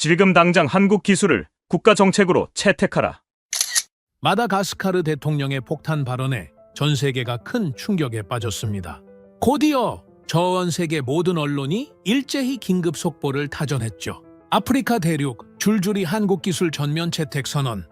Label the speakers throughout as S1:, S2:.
S1: 지금 당장 한국 기술을 국가 정책으로 채택하라.
S2: 마다가스카르 대통령의 폭탄 발언에 전 세계가 큰 충격에 빠졌습니다. 곧이어 전 세계 모든 언론이 일제히 긴급 속보를 타전했죠. 아프리카 대륙 줄줄이 한국 기술 전면 채택 선언.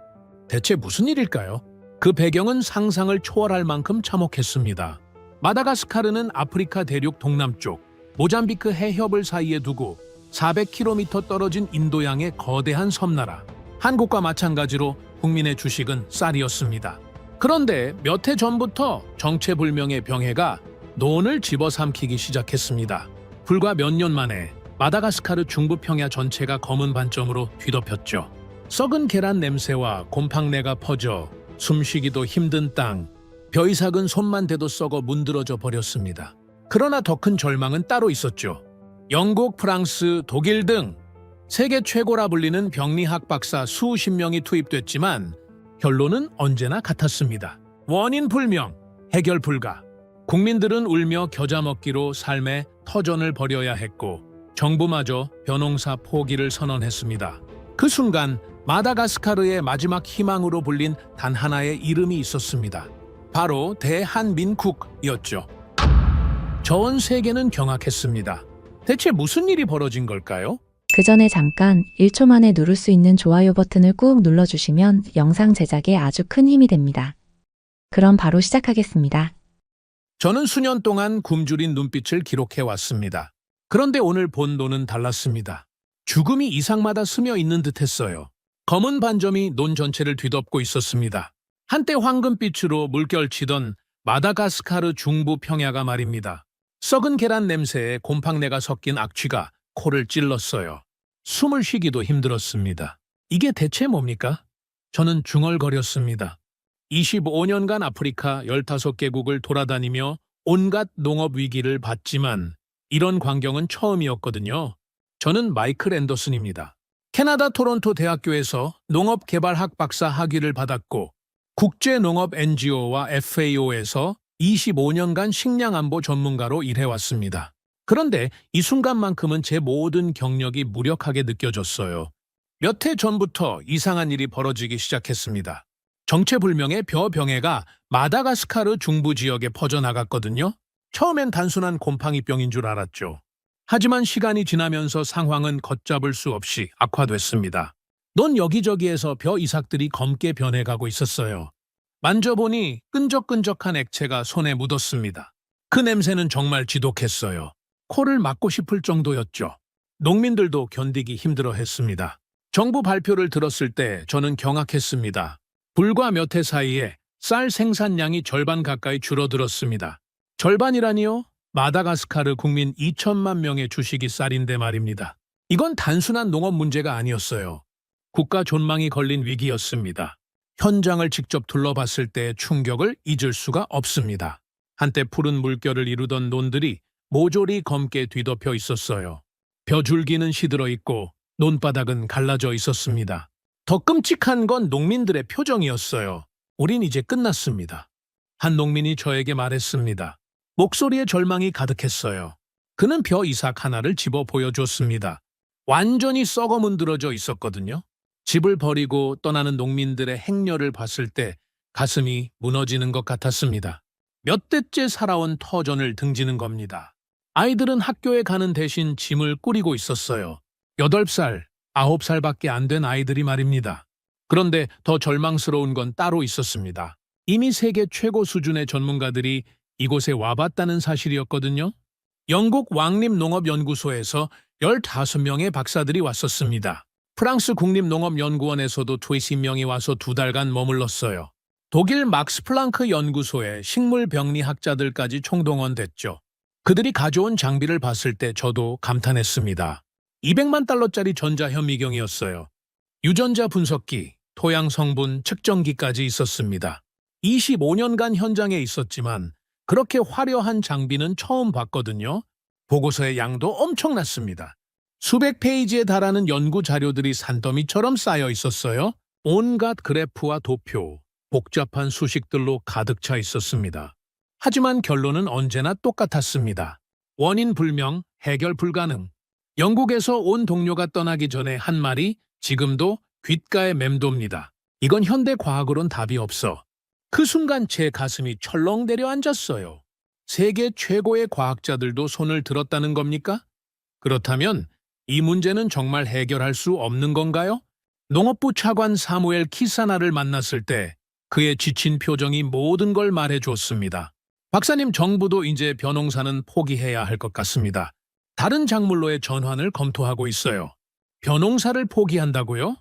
S2: 대체 무슨 일일까요? 그 배경은 상상을 초월할 만큼 참혹했습니다. 마다가스카르는 아프리카 대륙 동남쪽 모잠비크 해협을 사이에 두고 400km 떨어진 인도양의 거대한 섬나라. 한국과 마찬가지로 국민의 주식은 쌀이었습니다. 그런데 몇 해 전부터 정체불명의 병해가 논을 집어삼키기 시작했습니다. 불과 몇 년 만에 마다가스카르 중부 평야 전체가 검은 반점으로 뒤덮였죠. 썩은 계란 냄새와 곰팡내가 퍼져 숨쉬기도 힘든 땅, 벼이삭은 손만 대도 썩어 문드러져 버렸습니다. 그러나 더 큰 절망은 따로 있었죠. 영국, 프랑스, 독일 등 세계 최고라 불리는 병리학 박사 수십 명이 투입됐지만 결론은 언제나 같았습니다. 원인 불명, 해결 불가. 국민들은 울며 겨자 먹기로 삶의 터전을 벌여야 했고 정부마저 벼농사 포기를 선언했습니다. 그 순간 마다가스카르의 마지막 희망으로 불린 단 하나의 이름이 있었습니다. 바로 대한민국이었죠. 전 세계는 경악했습니다. 대체 무슨 일이 벌어진 걸까요?
S3: 그 전에 잠깐 1초 만에 누를 수 있는 좋아요 버튼을 꾹 눌러주시면 영상 제작에 아주 큰 힘이 됩니다. 그럼 바로 시작하겠습니다.
S2: 저는 수년 동안 굶주린 눈빛을 기록해왔습니다. 그런데 오늘 본 논은 달랐습니다. 죽음이 이상마다 스며 있는 듯했어요. 검은 반점이 논 전체를 뒤덮고 있었습니다. 한때 황금빛으로 물결치던 마다가스카르 중부 평야가 말입니다. 썩은 계란 냄새에 곰팡내가 섞인 악취가 코를 찔렀어요. 숨을 쉬기도 힘들었습니다. 이게 대체 뭡니까? 저는 중얼거렸습니다. 25년간 아프리카 15개국을 돌아다니며 온갖 농업 위기를 봤지만 이런 광경은 처음이었거든요. 저는 마이클 앤더슨입니다. 캐나다 토론토 대학교에서 농업개발학 박사 학위를 받았고 국제농업 NGO와 FAO에서 25년간 식량안보 전문가로 일해왔습니다. 그런데 이 순간만큼은 제 모든 경력이 무력하게 느껴졌어요. 몇 해 전부터 이상한 일이 벌어지기 시작했습니다. 정체불명의 벼병해가 마다가스카르 중부 지역에 퍼져나갔거든요. 처음엔 단순한 곰팡이병인 줄 알았죠. 하지만 시간이 지나면서 상황은 걷잡을 수 없이 악화됐습니다. 논 여기저기에서 벼 이삭들이 검게 변해가고 있었어요. 만져보니 끈적끈적한 액체가 손에 묻었습니다. 그 냄새는 정말 지독했어요. 코를 막고 싶을 정도였죠. 농민들도 견디기 힘들어했습니다. 정부 발표를 들었을 때 저는 경악했습니다. 불과 몇 해 사이에 쌀 생산량이 절반 가까이 줄어들었습니다. 절반이라니요? 마다가스카르 국민 2천만 명의 주식이 쌀인데 말입니다. 이건 단순한 농업 문제가 아니었어요. 국가 존망이 걸린 위기였습니다. 현장을 직접 둘러봤을 때의 충격을 잊을 수가 없습니다. 한때 푸른 물결을 이루던 논들이 모조리 검게 뒤덮여 있었어요. 벼줄기는 시들어 있고 논바닥은 갈라져 있었습니다. 더 끔찍한 건 농민들의 표정이었어요. 우린 이제 끝났습니다. 한 농민이 저에게 말했습니다. 목소리에 절망이 가득했어요. 그는 벼 이삭 하나를 집어 보여줬습니다. 완전히 썩어 문드러져 있었거든요. 집을 버리고 떠나는 농민들의 행렬을 봤을 때 가슴이 무너지는 것 같았습니다. 몇 대째 살아온 터전을 등지는 겁니다. 아이들은 학교에 가는 대신 짐을 꾸리고 있었어요. 8살, 9살밖에 안 된 아이들이 말입니다. 그런데 더 절망스러운 건 따로 있었습니다. 이미 세계 최고 수준의 전문가들이 이곳에 와봤다는 사실이었거든요. 영국 왕립농업연구소에서 15명의 박사들이 왔었습니다. 프랑스 국립농업연구원에서도 20명이 와서 2달간 머물렀어요. 독일 막스 플랑크 연구소의 식물병리학자들까지 총동원됐죠. 그들이 가져온 장비를 봤을 때 저도 감탄했습니다. 200만 달러짜리 전자현미경이었어요. 유전자 분석기, 토양 성분 측정기까지 있었습니다. 25년간 현장에 있었지만 그렇게 화려한 장비는 처음 봤거든요. 보고서의 양도 엄청났습니다. 수백 페이지에 달하는 연구 자료들이 산더미처럼 쌓여 있었어요. 온갖 그래프와 도표, 복잡한 수식들로 가득 차 있었습니다. 하지만 결론은 언제나 똑같았습니다. 원인 불명, 해결 불가능. 영국에서 온 동료가 떠나기 전에 한 말이 지금도 귓가에 맴돕니다. 이건 현대 과학으론 답이 없어. 그 순간 제 가슴이 철렁 내려앉았어요. 세계 최고의 과학자들도 손을 들었다는 겁니까? 그렇다면 이 문제는 정말 해결할 수 없는 건가요? 농업부 차관 사무엘 키사나를 만났을 때 그의 지친 표정이 모든 걸 말해줬습니다. 박사님, 정부도 이제 벼농사는 포기해야 할 것 같습니다. 다른 작물로의 전환을 검토하고 있어요. 벼농사를 포기한다고요?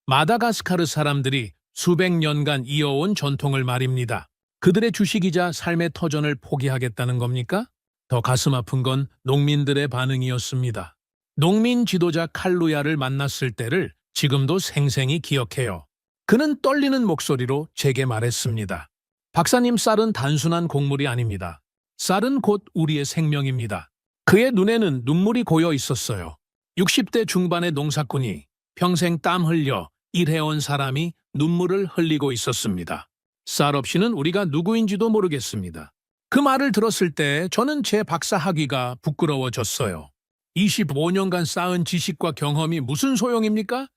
S2: 마다가스카르 사람들이 수백 년간 이어온 전통을 말입니다. 그들의 주식이자 삶의 터전을 포기하겠다는 겁니까? 더 가슴 아픈 건 농민들의 반응이었습니다. 농민 지도자 칼루야를 만났을 때를 지금도 생생히 기억해요. 그는 떨리는 목소리로 제게 말했습니다. 박사님, 쌀은 단순한 곡물이 아닙니다. 쌀은 곧 우리의 생명입니다. 그의 눈에는 눈물이 고여 있었어요. 60대 중반의 농사꾼이 평생 땀 흘려 일해온 사람이 눈물을 흘리고 있었습니다. 쌀 없이는 우리가 누구인지도 모르겠습니다. 그 말을 들었을 때 저는 제 박사 학위가 부끄러워졌어요. 25년간 쌓은 지식과 경험이 무슨 소용입니까?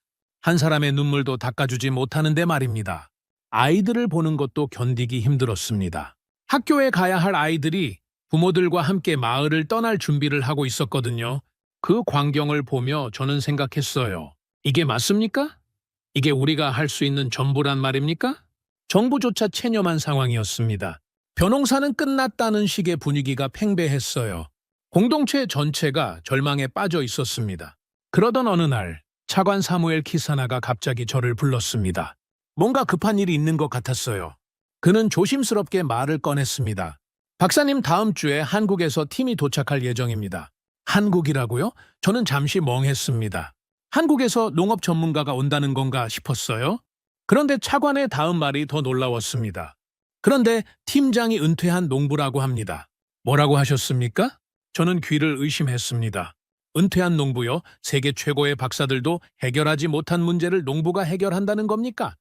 S2: 한 사람의 눈물도 닦아주지 못하는데 말입니다. 아이들을 보는 것도 견디기 힘들었습니다. 학교에 가야 할 아이들이 부모들과 함께 마을을 떠날 준비를 하고 있었거든요. 그 광경을 보며 저는 생각했어요. 이게 맞습니까? 이게 우리가 할 수 있는 전부란 말입니까? 정부조차 체념한 상황이었습니다. 벼농사는 끝났다는 식의 분위기가 팽배했어요. 공동체 전체가 절망에 빠져 있었습니다. 그러던 어느 날 차관 사무엘 키사나가 갑자기 저를 불렀습니다. 뭔가 급한 일이 있는 것 같았어요. 그는 조심스럽게 말을 꺼냈습니다. 박사님, 다음 주에 한국에서 팀이 도착할 예정입니다. 한국이라고요? 저는 잠시 멍했습니다. 한국에서 농업 전문가가 온다는 건가 싶었어요. 그런데 차관의 다음 말이 더 놀라웠습니다. 그런데 팀장이 은퇴한 농부라고 합니다. 뭐라고 하셨습니까? 저는 귀를 의심했습니다. 은퇴한 농부요? 세계 최고의 박사들도 해결하지 못한 문제를 농부가 해결한다는 겁니까?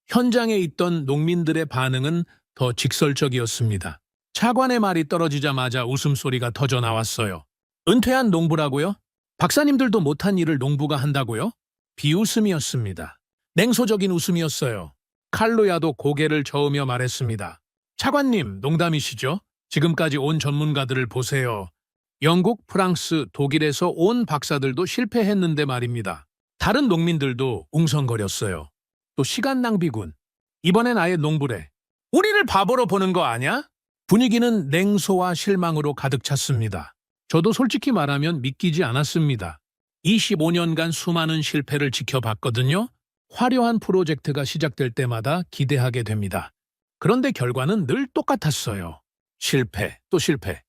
S2: 현장에 있던 농민들의 반응은 더 직설적이었습니다. 차관의 말이 떨어지자마자 웃음소리가 터져 나왔어요. 은퇴한 농부라고요? 박사님들도 못한 일을 농부가 한다고요? 비웃음이었습니다. 냉소적인 웃음이었어요. 칼루야도 고개를 저으며 말했습니다. 차관님, 농담이시죠? 지금까지 온 전문가들을 보세요. 영국, 프랑스, 독일에서 온 박사들도 실패했는데 말입니다. 다른 농민들도 웅성거렸어요. 또 시간 낭비군. 이번엔 아예 농부래. 우리를 바보로 보는 거 아냐? 분위기는 냉소와 실망으로 가득 찼습니다. 저도 솔직히 말하면 믿기지 않았습니다. 25년간 수많은 실패를 지켜봤거든요. 화려한 프로젝트가 시작될 때마다 기대하게 됩니다. 그런데 결과는 늘 똑같았어요. 실패, 또 실패.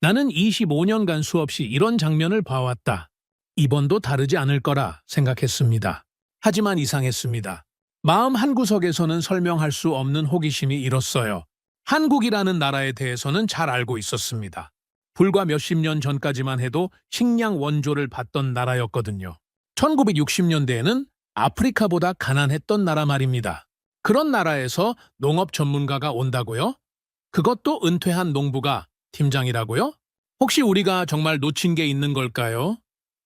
S2: 나는 25년간 수없이 이런 장면을 봐왔다. 이번도 다르지 않을 거라 생각했습니다. 하지만 이상했습니다. 마음 한구석에서는 설명할 수 없는 호기심이 일었어요. 한국이라는 나라에 대해서는 잘 알고 있었습니다. 불과 몇십 년 전까지만 해도 식량 원조를 받던 나라였거든요. 1960년대에는 아프리카보다 가난했던 나라 말입니다. 그런 나라에서 농업 전문가가 온다고요? 그것도 은퇴한 농부가 팀장이라고요? 혹시 우리가 정말 놓친 게 있는 걸까요?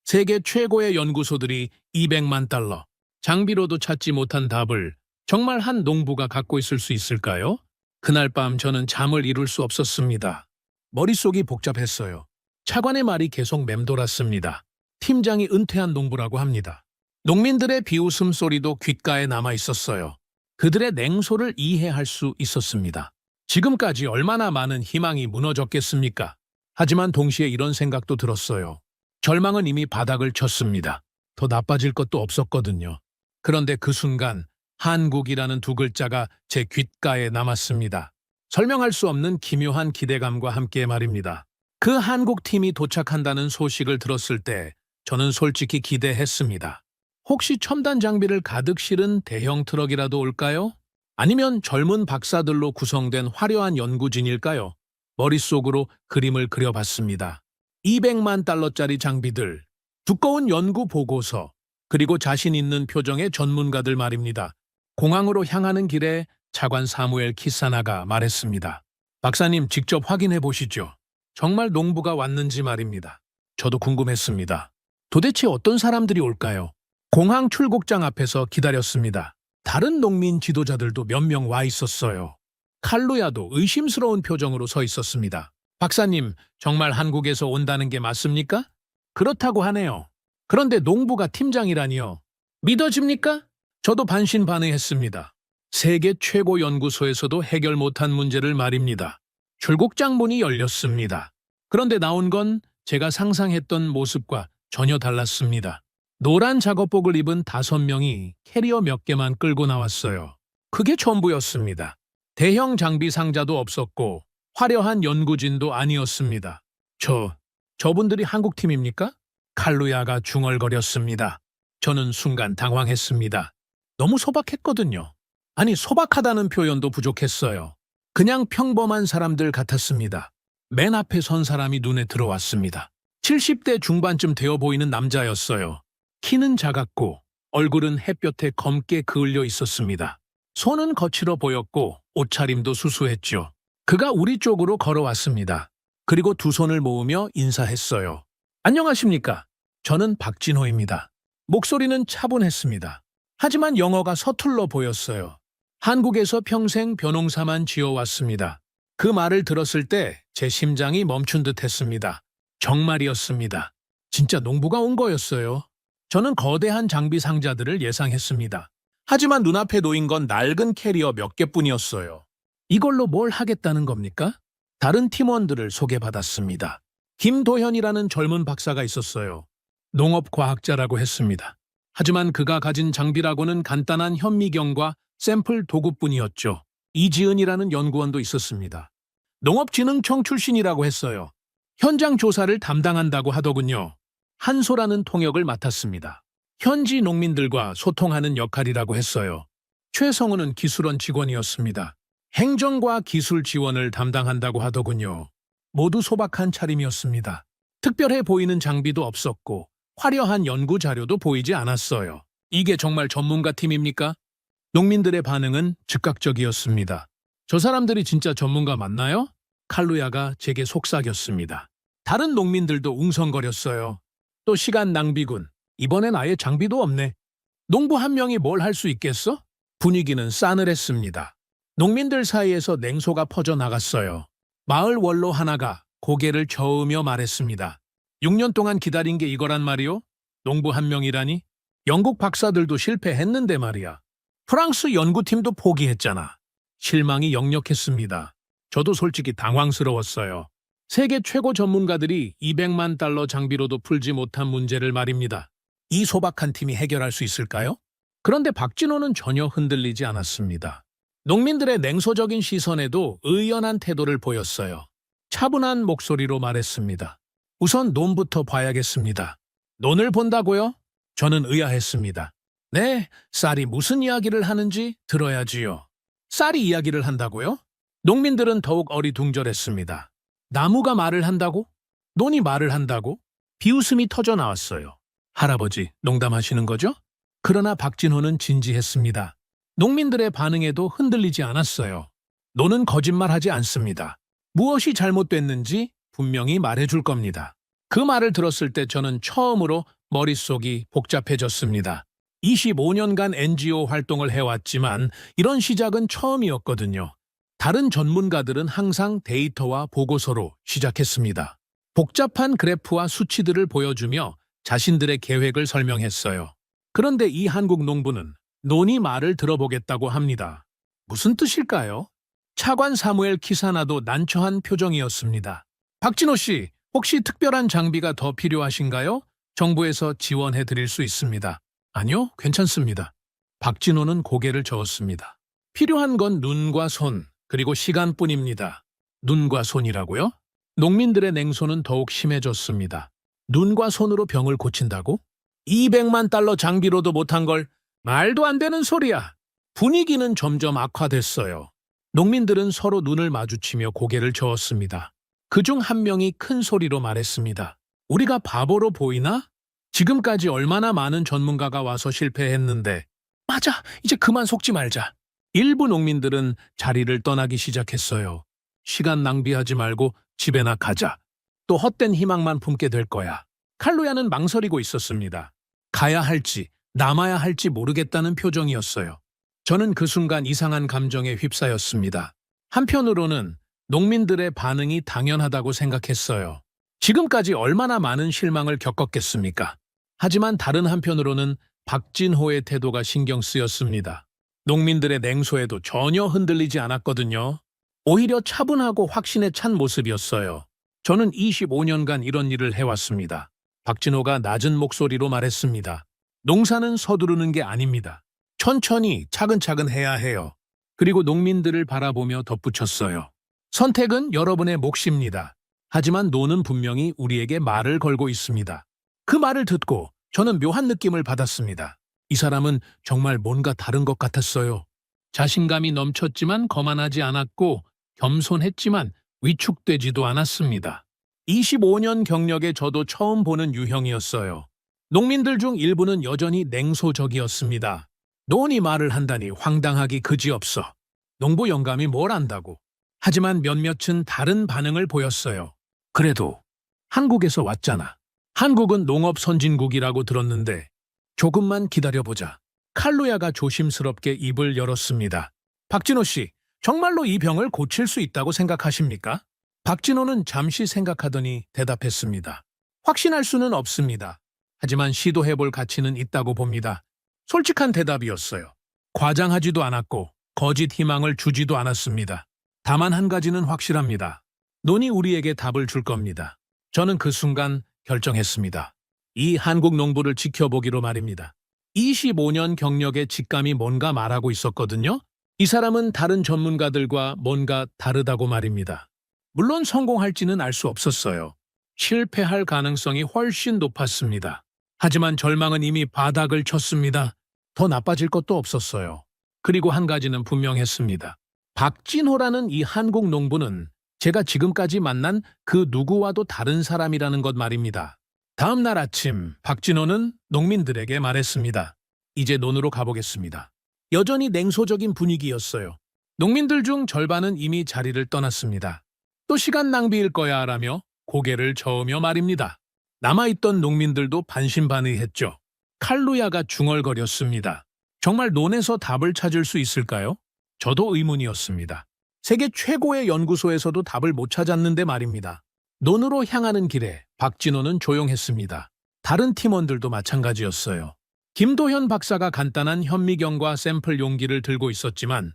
S2: 세계 최고의 연구소들이 200만 달러, 장비로도 찾지 못한 답을 정말 한 농부가 갖고 있을 수 있을까요? 그날 밤 저는 잠을 이룰 수 없었습니다. 머릿속이 복잡했어요. 차관의 말이 계속 맴돌았습니다. 팀장이 은퇴한 농부라고 합니다. 농민들의 비웃음 소리도 귓가에 남아 있었어요. 그들의 냉소를 이해할 수 있었습니다. 지금까지 얼마나 많은 희망이 무너졌겠습니까? 하지만 동시에 이런 생각도 들었어요. 절망은 이미 바닥을 쳤습니다. 더 나빠질 것도 없었거든요. 그런데 그 순간 한국이라는 두 글자가 제 귓가에 남았습니다. 설명할 수 없는 기묘한 기대감과 함께 말입니다. 그 한국 팀이 도착한다는 소식을 들었을 때 저는 솔직히 기대했습니다. 혹시 첨단 장비를 가득 실은 대형 트럭이라도 올까요? 아니면 젊은 박사들로 구성된 화려한 연구진일까요? 머릿속으로 그림을 그려봤습니다. 200만 달러짜리 장비들, 두꺼운 연구 보고서, 그리고 자신 있는 표정의 전문가들 말입니다. 공항으로 향하는 길에 차관 사무엘 키사나가 말했습니다. 박사님, 직접 확인해 보시죠. 정말 농부가 왔는지 말입니다. 저도 궁금했습니다. 도대체 어떤 사람들이 올까요? 공항 출국장 앞에서 기다렸습니다. 다른 농민 지도자들도 몇 명 와 있었어요. 칼루야도 의심스러운 표정으로 서 있었습니다. 박사님, 정말 한국에서 온다는 게 맞습니까? 그렇다고 하네요. 그런데 농부가 팀장이라니요. 믿어집니까? 저도 반신반의했습니다. 세계 최고 연구소에서도 해결 못한 문제를 말입니다. 출국장 문이 열렸습니다. 그런데 나온 건 제가 상상했던 모습과 전혀 달랐습니다. 노란 작업복을 입은 5명이 캐리어 몇 개만 끌고 나왔어요. 그게 전부였습니다. 대형 장비 상자도 없었고 화려한 연구진도 아니었습니다. 저분들이 한국팀입니까? 칼루야가 중얼거렸습니다. 저는 순간 당황했습니다. 너무 소박했거든요. 아니, 소박하다는 표현도 부족했어요. 그냥 평범한 사람들 같았습니다. 맨 앞에 선 사람이 눈에 들어왔습니다. 70대 중반쯤 되어 보이는 남자였어요. 키는 작았고 얼굴은 햇볕에 검게 그을려 있었습니다. 손은 거칠어 보였고 옷차림도 수수했죠. 그가 우리 쪽으로 걸어왔습니다. 그리고 두 손을 모으며 인사했어요. 안녕하십니까? 저는 박진호입니다. 목소리는 차분했습니다. 하지만 영어가 서툴러 보였어요. 한국에서 평생 벼농사만 지어왔습니다. 그 말을 들었을 때 제 심장이 멈춘 듯 했습니다. 정말이었습니다. 진짜 농부가 온 거였어요. 저는 거대한 장비 상자들을 예상했습니다. 하지만 눈앞에 놓인 건 낡은 캐리어 몇 개뿐이었어요. 이걸로 뭘 하겠다는 겁니까? 다른 팀원들을 소개받았습니다. 김도현이라는 젊은 박사가 있었어요. 농업과학자라고 했습니다. 하지만 그가 가진 장비라고는 간단한 현미경과 샘플 도구뿐이었죠. 이지은이라는 연구원도 있었습니다. 농업진흥청 출신이라고 했어요. 현장 조사를 담당한다고 하더군요. 한소라는 통역을 맡았습니다. 현지 농민들과 소통하는 역할이라고 했어요. 최성우는 기술원 직원이었습니다. 행정과 기술 지원을 담당한다고 하더군요. 모두 소박한 차림이었습니다. 특별해 보이는 장비도 없었고 화려한 연구 자료도 보이지 않았어요. 이게 정말 전문가 팀입니까? 농민들의 반응은 즉각적이었습니다. 저 사람들이 진짜 전문가 맞나요? 칼루야가 제게 속삭였습니다. 다른 농민들도 웅성거렸어요. 또 시간 낭비군. 이번엔 아예 장비도 없네. 농부 한 명이 뭘 할 수 있겠어? 분위기는 싸늘했습니다. 농민들 사이에서 냉소가 퍼져나갔어요. 마을 원로 하나가 고개를 저으며 말했습니다. 6년 동안 기다린 게 이거란 말이오? 농부 한 명이라니? 영국 박사들도 실패했는데 말이야. 프랑스 연구팀도 포기했잖아. 실망이 역력했습니다. 저도 솔직히 당황스러웠어요. 세계 최고 전문가들이 200만 달러 장비로도 풀지 못한 문제를 말입니다. 이 소박한 팀이 해결할 수 있을까요? 그런데 박진호는 전혀 흔들리지 않았습니다. 농민들의 냉소적인 시선에도 의연한 태도를 보였어요. 차분한 목소리로 말했습니다. 우선 논부터 봐야겠습니다. 논을 본다고요? 저는 의아했습니다. 네, 쌀이 무슨 이야기를 하는지 들어야지요. 쌀이 이야기를 한다고요? 농민들은 더욱 어리둥절했습니다. 나무가 말을 한다고? 논이 말을 한다고? 비웃음이 터져 나왔어요. 할아버지, 농담하시는 거죠? 그러나 박진호는 진지했습니다. 농민들의 반응에도 흔들리지 않았어요. 논은 거짓말하지 않습니다. 무엇이 잘못됐는지 분명히 말해줄 겁니다. 그 말을 들었을 때 저는 처음으로 머릿속이 복잡해졌습니다. 25년간 NGO 활동을 해왔지만 이런 시작은 처음이었거든요. 다른 전문가들은 항상 데이터와 보고서로 시작했습니다. 복잡한 그래프와 수치들을 보여주며 자신들의 계획을 설명했어요. 그런데 이 한국 농부는 논이 말을 들어보겠다고 합니다. 무슨 뜻일까요? 차관 사무엘 키사나도 난처한 표정이었습니다. 박진호 씨, 혹시 특별한 장비가 더 필요하신가요? 정부에서 지원해 드릴 수 있습니다. 아니요, 괜찮습니다. 박진호는 고개를 저었습니다. 필요한 건 눈과 손, 그리고 시간뿐입니다. 눈과 손이라고요? 농민들의 냉소는 더욱 심해졌습니다. 눈과 손으로 병을 고친다고? 200만 달러 장비로도 못한 걸 말도 안 되는 소리야. 분위기는 점점 악화됐어요. 농민들은 서로 눈을 마주치며 고개를 저었습니다. 그중 한 명이 큰 소리로 말했습니다. 우리가 바보로 보이나? 지금까지 얼마나 많은 전문가가 와서 실패했는데. 맞아, 이제 그만 속지 말자. 일부 농민들은 자리를 떠나기 시작했어요. 시간 낭비하지 말고 집에나 가자. 또 헛된 희망만 품게 될 거야. 칼루야는 망설이고 있었습니다. 가야 할지 남아야 할지 모르겠다는 표정이었어요. 저는 그 순간 이상한 감정에 휩싸였습니다. 한편으로는 농민들의 반응이 당연하다고 생각했어요. 지금까지 얼마나 많은 실망을 겪었겠습니까? 하지만 다른 한편으로는 박진호의 태도가 신경 쓰였습니다. 농민들의 냉소에도 전혀 흔들리지 않았거든요. 오히려 차분하고 확신에 찬 모습이었어요. 저는 25년간 이런 일을 해왔습니다. 박진호가 낮은 목소리로 말했습니다. 농사는 서두르는 게 아닙니다. 천천히 차근차근 해야 해요. 그리고 농민들을 바라보며 덧붙였어요. 선택은 여러분의 몫입니다. 하지만 노는 분명히 우리에게 말을 걸고 있습니다. 그 말을 듣고 저는 묘한 느낌을 받았습니다. 이 사람은 정말 뭔가 다른 것 같았어요. 자신감이 넘쳤지만 거만하지 않았고 겸손했지만 위축되지도 않았습니다. 25년 경력에 저도 처음 보는 유형이었어요. 농민들 중 일부는 여전히 냉소적이었습니다. 논이 말을 한다니 황당하기 그지없어. 농부 영감이 뭘 안다고. 하지만 몇몇은 다른 반응을 보였어요. 그래도 한국에서 왔잖아. 한국은 농업 선진국이라고 들었는데 조금만 기다려보자. 칼루야가 조심스럽게 입을 열었습니다. 박진호 씨, 정말로 이 병을 고칠 수 있다고 생각하십니까? 박진호는 잠시 생각하더니 대답했습니다. 확신할 수는 없습니다. 하지만 시도해볼 가치는 있다고 봅니다. 솔직한 대답이었어요. 과장하지도 않았고 거짓 희망을 주지도 않았습니다. 다만 한 가지는 확실합니다. 논이 우리에게 답을 줄 겁니다. 저는 그 순간 결정했습니다. 이 한국 농부를 지켜보기로 말입니다. 25년 경력의 직감이 뭔가 말하고 있었거든요. 이 사람은 다른 전문가들과 뭔가 다르다고 말입니다. 물론 성공할지는 알 수 없었어요. 실패할 가능성이 훨씬 높았습니다. 하지만 절망은 이미 바닥을 쳤습니다. 더 나빠질 것도 없었어요. 그리고 한 가지는 분명했습니다. 박진호라는 이 한국 농부는 제가 지금까지 만난 그 누구와도 다른 사람이라는 것 말입니다. 다음 날 아침 박진호는 농민들에게 말했습니다. 이제 논으로 가보겠습니다. 여전히 냉소적인 분위기였어요. 농민들 중 절반은 이미 자리를 떠났습니다. 또 시간 낭비일 거야 라며 고개를 저으며 말입니다. 남아있던 농민들도 반신반의했죠. 칼루야가 중얼거렸습니다. 정말 논에서 답을 찾을 수 있을까요? 저도 의문이었습니다. 세계 최고의 연구소에서도 답을 못 찾았는데 말입니다. 논으로 향하는 길에 박진호는 조용했습니다. 다른 팀원들도 마찬가지였어요. 김도현 박사가 간단한 현미경과 샘플 용기를 들고 있었지만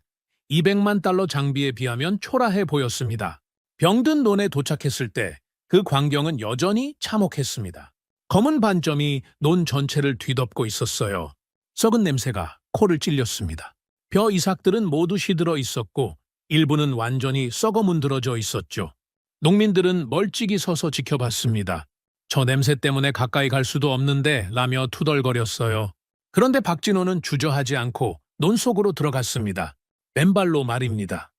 S2: 200만 달러 장비에 비하면 초라해 보였습니다. 병든 논에 도착했을 때 그 광경은 여전히 참혹했습니다. 검은 반점이 논 전체를 뒤덮고 있었어요. 썩은 냄새가 코를 찔렸습니다. 벼 이삭들은 모두 시들어 있었고 일부는 완전히 썩어 문드러져 있었죠. 농민들은 멀찍이 서서 지켜봤습니다. 저 냄새 때문에 가까이 갈 수도 없는데 라며 투덜거렸어요. 그런데 박진호는 주저하지 않고 논 속으로 들어갔습니다. 맨발로 말입니다.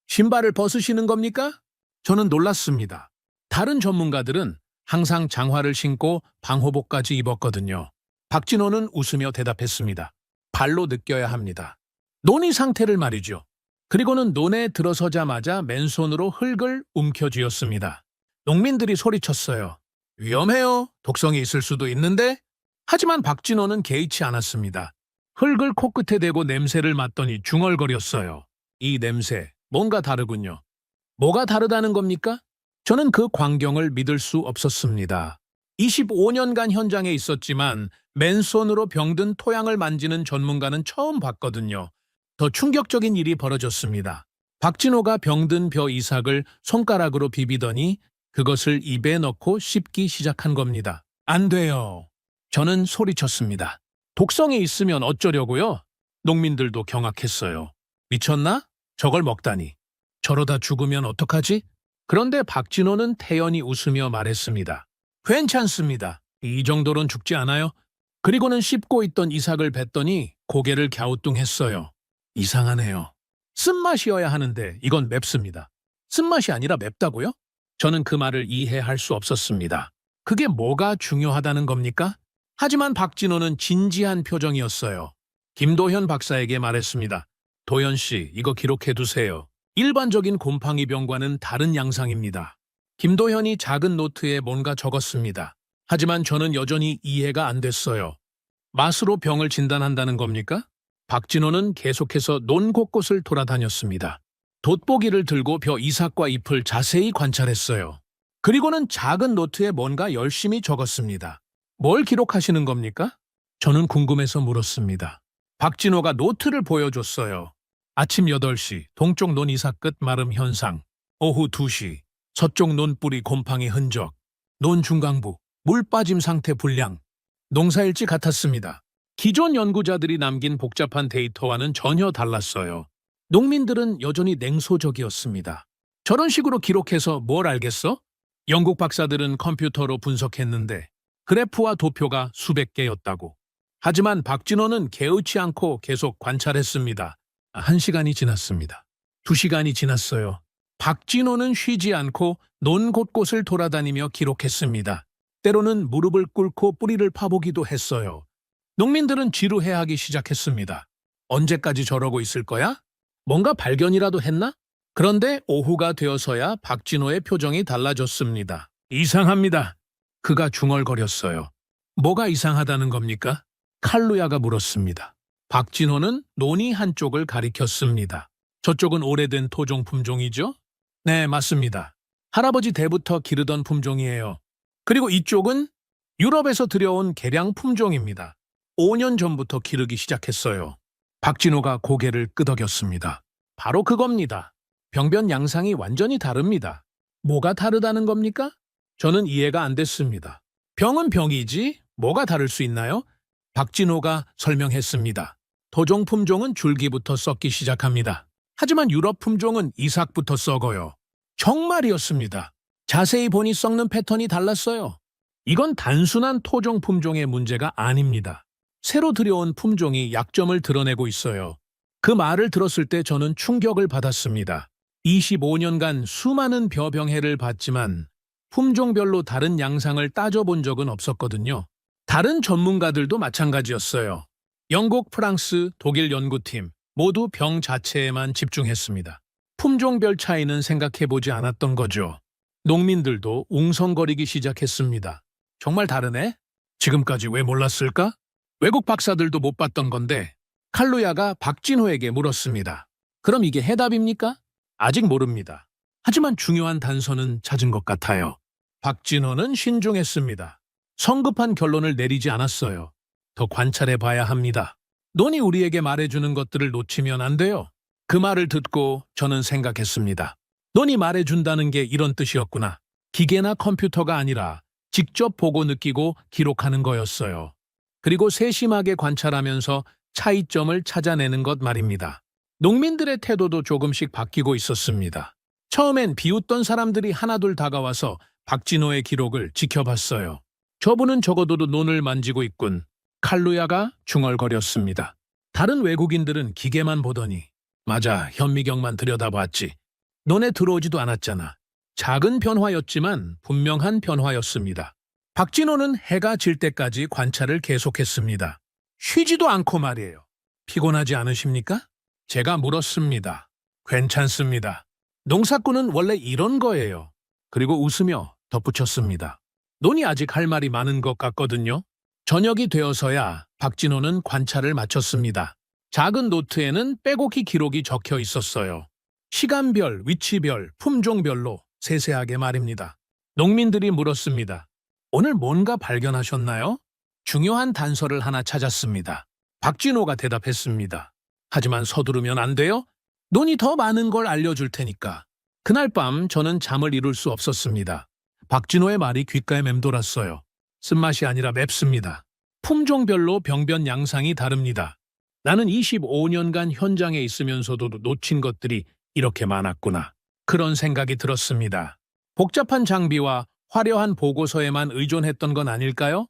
S2: 신발을 벗으시는 겁니까? 저는 놀랐습니다. 다른 전문가들은 항상 장화를 신고 방호복까지 입었거든요. 박진호는 웃으며 대답했습니다. 발로 느껴야 합니다. 논의 상태를 말이죠. 그리고는 논에 들어서자마자 맨손으로 흙을 움켜쥐었습니다. 농민들이 소리쳤어요. 위험해요. 독성이 있을 수도 있는데. 하지만 박진호는 개의치 않았습니다. 흙을 코끝에 대고 냄새를 맡더니 중얼거렸어요. 이 냄새, 뭔가 다르군요. 뭐가 다르다는 겁니까? 저는 그 광경을 믿을 수 없었습니다. 25년간 현장에 있었지만 맨손으로 병든 토양을 만지는 전문가는 처음 봤거든요. 더 충격적인 일이 벌어졌습니다. 박진호가 병든 벼 이삭을 손가락으로 비비더니 그것을 입에 넣고 씹기 시작한 겁니다. 안 돼요. 저는 소리쳤습니다. 독성이 있으면 어쩌려고요? 농민들도 경악했어요. 미쳤나? 저걸 먹다니. 저러다 죽으면 어떡하지? 그런데 박진호는 태연히 웃으며 말했습니다. 괜찮습니다. 이 정도론 죽지 않아요. 그리고는 씹고 있던 이삭을 뱉더니 고개를 갸우뚱했어요. 이상하네요. 쓴맛이어야 하는데 이건 맵습니다. 쓴맛이 아니라 맵다고요? 저는 그 말을 이해할 수 없었습니다. 그게 뭐가 중요하다는 겁니까? 하지만 박진호는 진지한 표정이었어요. 김도현 박사에게 말했습니다. 도현 씨, 이거 기록해 두세요. 일반적인 곰팡이병과는 다른 양상입니다. 김도현이 작은 노트에 뭔가 적었습니다. 하지만 저는 여전히 이해가 안 됐어요. 맛으로 병을 진단한다는 겁니까? 박진호는 계속해서 논 곳곳을 돌아다녔습니다. 돋보기를 들고 벼 이삭과 잎을 자세히 관찰했어요. 그리고는 작은 노트에 뭔가 열심히 적었습니다. 뭘 기록하시는 겁니까? 저는 궁금해서 물었습니다. 박진호가 노트를 보여줬어요. 아침 8시 동쪽 논 이삭 끝 마름 현상, 오후 2시 서쪽 논 뿌리 곰팡이 흔적, 논 중강부 물 빠짐 상태 불량, 농사일지 같았습니다. 기존 연구자들이 남긴 복잡한 데이터와는 전혀 달랐어요. 농민들은 여전히 냉소적이었습니다. 저런 식으로 기록해서 뭘 알겠어? 영국 박사들은 컴퓨터로 분석했는데 그래프와 도표가 수백 개였다고. 하지만 박진호는 개의치 않고 계속 관찰했습니다. 1시간이 지났습니다. 2시간이 지났어요. 박진호는 쉬지 않고 논 곳곳을 돌아다니며 기록했습니다. 때로는 무릎을 꿇고 뿌리를 파보기도 했어요. 농민들은 지루해하기 시작했습니다. 언제까지 저러고 있을 거야? 뭔가 발견이라도 했나? 그런데 오후가 되어서야 박진호의 표정이 달라졌습니다. 이상합니다. 그가 중얼거렸어요. 뭐가 이상하다는 겁니까? 칼루야가 물었습니다. 박진호는 논이 한쪽을 가리켰습니다. 저쪽은 오래된 토종 품종이죠? 네, 맞습니다. 할아버지 때부터 기르던 품종이에요. 그리고 이쪽은 유럽에서 들여온 개량 품종입니다. 5년 전부터 기르기 시작했어요. 박진호가 고개를 끄덕였습니다. 바로 그겁니다. 병변 양상이 완전히 다릅니다. 뭐가 다르다는 겁니까? 저는 이해가 안 됐습니다. 병은 병이지 뭐가 다를 수 있나요? 박진호가 설명했습니다. 토종 품종은 줄기부터 썩기 시작합니다. 하지만 유럽 품종은 이삭부터 썩어요. 정말이었습니다. 자세히 보니 썩는 패턴이 달랐어요. 이건 단순한 토종 품종의 문제가 아닙니다. 새로 들여온 품종이 약점을 드러내고 있어요. 그 말을 들었을 때 저는 충격을 받았습니다. 25년간 수많은 벼병해를 봤지만 품종별로 다른 양상을 따져본 적은 없었거든요. 다른 전문가들도 마찬가지였어요. 영국, 프랑스, 독일 연구팀 모두 병 자체에만 집중했습니다. 품종별 차이는 생각해보지 않았던 거죠. 농민들도 웅성거리기 시작했습니다. 정말 다르네? 지금까지 왜 몰랐을까? 외국 박사들도 못 봤던 건데 칼루야가 박진호에게 물었습니다. 그럼 이게 해답입니까? 아직 모릅니다. 하지만 중요한 단서는 찾은 것 같아요. 박진호는 신중했습니다. 성급한 결론을 내리지 않았어요. 더 관찰해 봐야 합니다. 논이 우리에게 말해주는 것들을 놓치면 안 돼요. 그 말을 듣고 저는 생각했습니다. 논이 말해준다는 게 이런 뜻이었구나. 기계나 컴퓨터가 아니라 직접 보고 느끼고 기록하는 거였어요. 그리고 세심하게 관찰하면서 차이점을 찾아내는 것 말입니다. 농민들의 태도도 조금씩 바뀌고 있었습니다. 처음엔 비웃던 사람들이 하나둘 다가와서 박진호의 기록을 지켜봤어요. 저분은 적어도 논을 만지고 있군. 칼루야가 중얼거렸습니다. 다른 외국인들은 기계만 보더니 맞아, 현미경만 들여다봤지. 논에 들어오지도 않았잖아. 작은 변화였지만 분명한 변화였습니다. 박진호는 해가 질 때까지 관찰을 계속했습니다. 쉬지도 않고 말이에요. 피곤하지 않으십니까? 제가 물었습니다. 괜찮습니다. 농사꾼은 원래 이런 거예요. 그리고 웃으며 덧붙였습니다. 논이 아직 할 말이 많은 것 같거든요. 저녁이 되어서야 박진호는 관찰을 마쳤습니다. 작은 노트에는 빼곡히 기록이 적혀 있었어요. 시간별, 위치별, 품종별로 세세하게 말입니다. 농민들이 물었습니다. 오늘 뭔가 발견하셨나요? 중요한 단서를 하나 찾았습니다. 박진호가 대답했습니다. 하지만 서두르면 안 돼요? 논이 더 많은 걸 알려줄 테니까. 그날 밤 저는 잠을 이룰 수 없었습니다. 박진호의 말이 귓가에 맴돌았어요. 쓴맛이 아니라 맵습니다. 품종별로 병변 양상이 다릅니다. 나는 25년간 현장에 있으면서도 놓친 것들이 이렇게 많았구나. 그런 생각이 들었습니다. 복잡한 장비와 화려한 보고서에만 의존했던 건 아닐까요?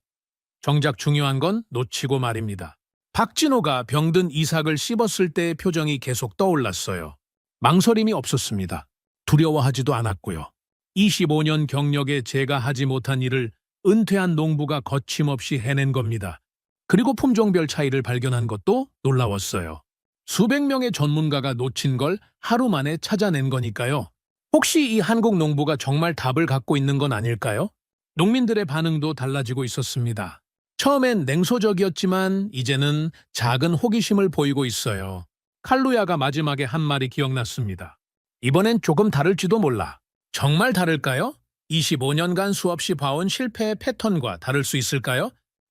S2: 정작 중요한 건 놓치고 말입니다. 박진호가 병든 이삭을 씹었을 때의 표정이 계속 떠올랐어요. 망설임이 없었습니다. 두려워하지도 않았고요. 25년 경력에 제가 하지 못한 일을 은퇴한 농부가 거침없이 해낸 겁니다. 그리고 품종별 차이를 발견한 것도 놀라웠어요. 수백 명의 전문가가 놓친 걸 하루 만에 찾아낸 거니까요. 혹시 이 한국 농부가 정말 답을 갖고 있는 건 아닐까요? 농민들의 반응도 달라지고 있었습니다. 처음엔 냉소적이었지만 이제는 작은 호기심을 보이고 있어요. 칼루야가 마지막에 한 말이 기억났습니다. 이번엔 조금 다를지도 몰라. 정말 다를까요? 25년간 수없이 봐온 실패의 패턴과 다를 수 있을까요?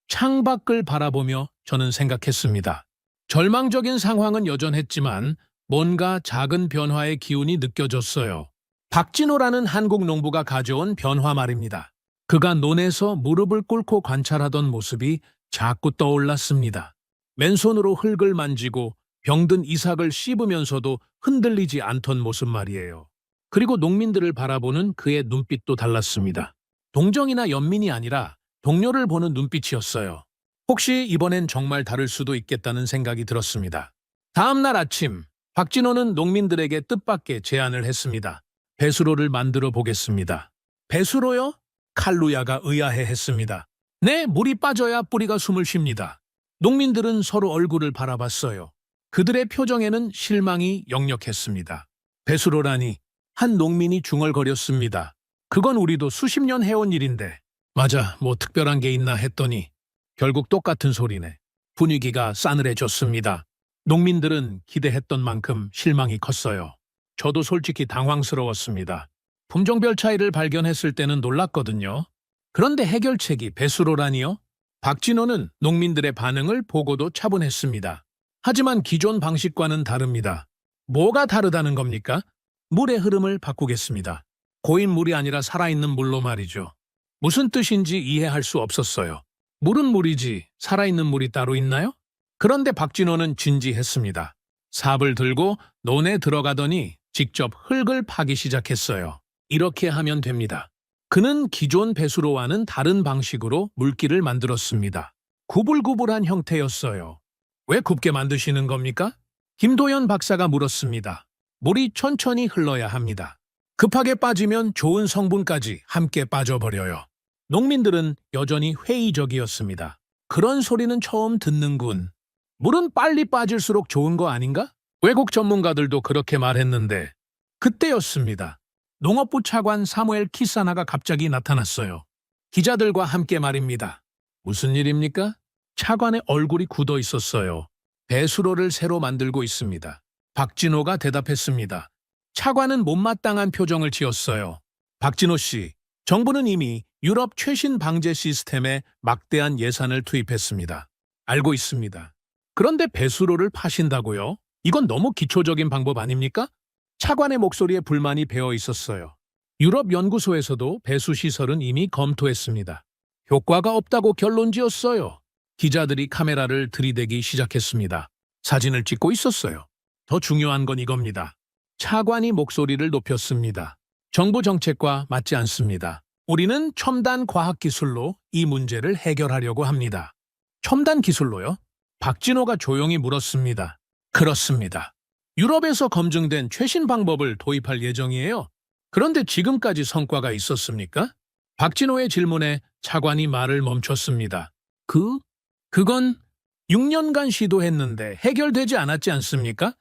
S2: 창밖을 바라보며 저는 생각했습니다. 절망적인 상황은 여전했지만 뭔가 작은 변화의 기운이 느껴졌어요. 박진호라는 한국 농부가 가져온 변화 말입니다. 그가 논에서 무릎을 꿇고 관찰하던 모습이 자꾸 떠올랐습니다. 맨손으로 흙을 만지고 병든 이삭을 씹으면서도 흔들리지 않던 모습 말이에요. 그리고 농민들을 바라보는 그의 눈빛도 달랐습니다. 동정이나 연민이 아니라 동료를 보는 눈빛이었어요. 혹시 이번엔 정말 다를 수도 있겠다는 생각이 들었습니다. 다음 날 아침, 박진호는 농민들에게 뜻밖의 제안을 했습니다. 배수로를 만들어 보겠습니다. 배수로요? 칼루야가 의아해했습니다. 네, 물이 빠져야 뿌리가 숨을 쉽니다. 농민들은 서로 얼굴을 바라봤어요. 그들의 표정에는 실망이 역력했습니다. 배수로라니, 한 농민이 중얼거렸습니다. 그건 우리도 수십 년 해온 일인데. 맞아, 뭐 특별한 게 있나 했더니 결국 똑같은 소리네. 분위기가 싸늘해졌습니다. 농민들은 기대했던 만큼 실망이 컸어요. 저도 솔직히 당황스러웠습니다. 품종별 차이를 발견했을 때는 놀랐거든요. 그런데 해결책이 배수로라니요? 박진호는 농민들의 반응을 보고도 차분했습니다. 하지만 기존 방식과는 다릅니다. 뭐가 다르다는 겁니까? 물의 흐름을 바꾸겠습니다. 고인 물이 아니라 살아있는 물로 말이죠. 무슨 뜻인지 이해할 수 없었어요. 물은 물이지 살아있는 물이 따로 있나요? 그런데 박진호는 진지했습니다. 삽을 들고 논에 들어가더니 직접 흙을 파기 시작했어요. 이렇게 하면 됩니다. 그는 기존 배수로와는 다른 방식으로 물길을 만들었습니다. 구불구불한 형태였어요. 왜 굽게 만드시는 겁니까? 김도연 박사가 물었습니다. 물이 천천히 흘러야 합니다. 급하게 빠지면 좋은 성분까지 함께 빠져버려요. 농민들은 여전히 회의적이었습니다. 그런 소리는 처음 듣는군. 물은 빨리 빠질수록 좋은 거 아닌가? 외국 전문가들도 그렇게 말했는데 그때였습니다. 농업부 차관 사무엘 키사나가 갑자기 나타났어요. 기자들과 함께 말입니다. 무슨 일입니까? 차관의 얼굴이 굳어 있었어요. 배수로를 새로 만들고 있습니다. 박진호가 대답했습니다. 차관은 못마땅한 표정을 지었어요. 박진호 씨, 정부는 이미 유럽 최신 방제 시스템에 막대한 예산을 투입했습니다. 알고 있습니다. 그런데 배수로를 파신다고요? 이건 너무 기초적인 방법 아닙니까? 차관의 목소리에 불만이 배어 있었어요. 유럽 연구소에서도 배수 시설은 이미 검토했습니다. 효과가 없다고 결론지었어요. 기자들이 카메라를 들이대기 시작했습니다. 사진을 찍고 있었어요. 더 중요한 건 이겁니다. 차관이 목소리를 높였습니다. 정부 정책과 맞지 않습니다. 우리는 첨단 과학기술로 이 문제를 해결하려고 합니다. 첨단 기술로요? 박진호가 조용히 물었습니다. 그렇습니다. 유럽에서 검증된 최신 방법을 도입할 예정이에요. 그런데 지금까지 성과가 있었습니까? 박진호의 질문에 차관이 말을 멈췄습니다. 그건 6년간 시도했는데 해결되지 않았지 않습니까?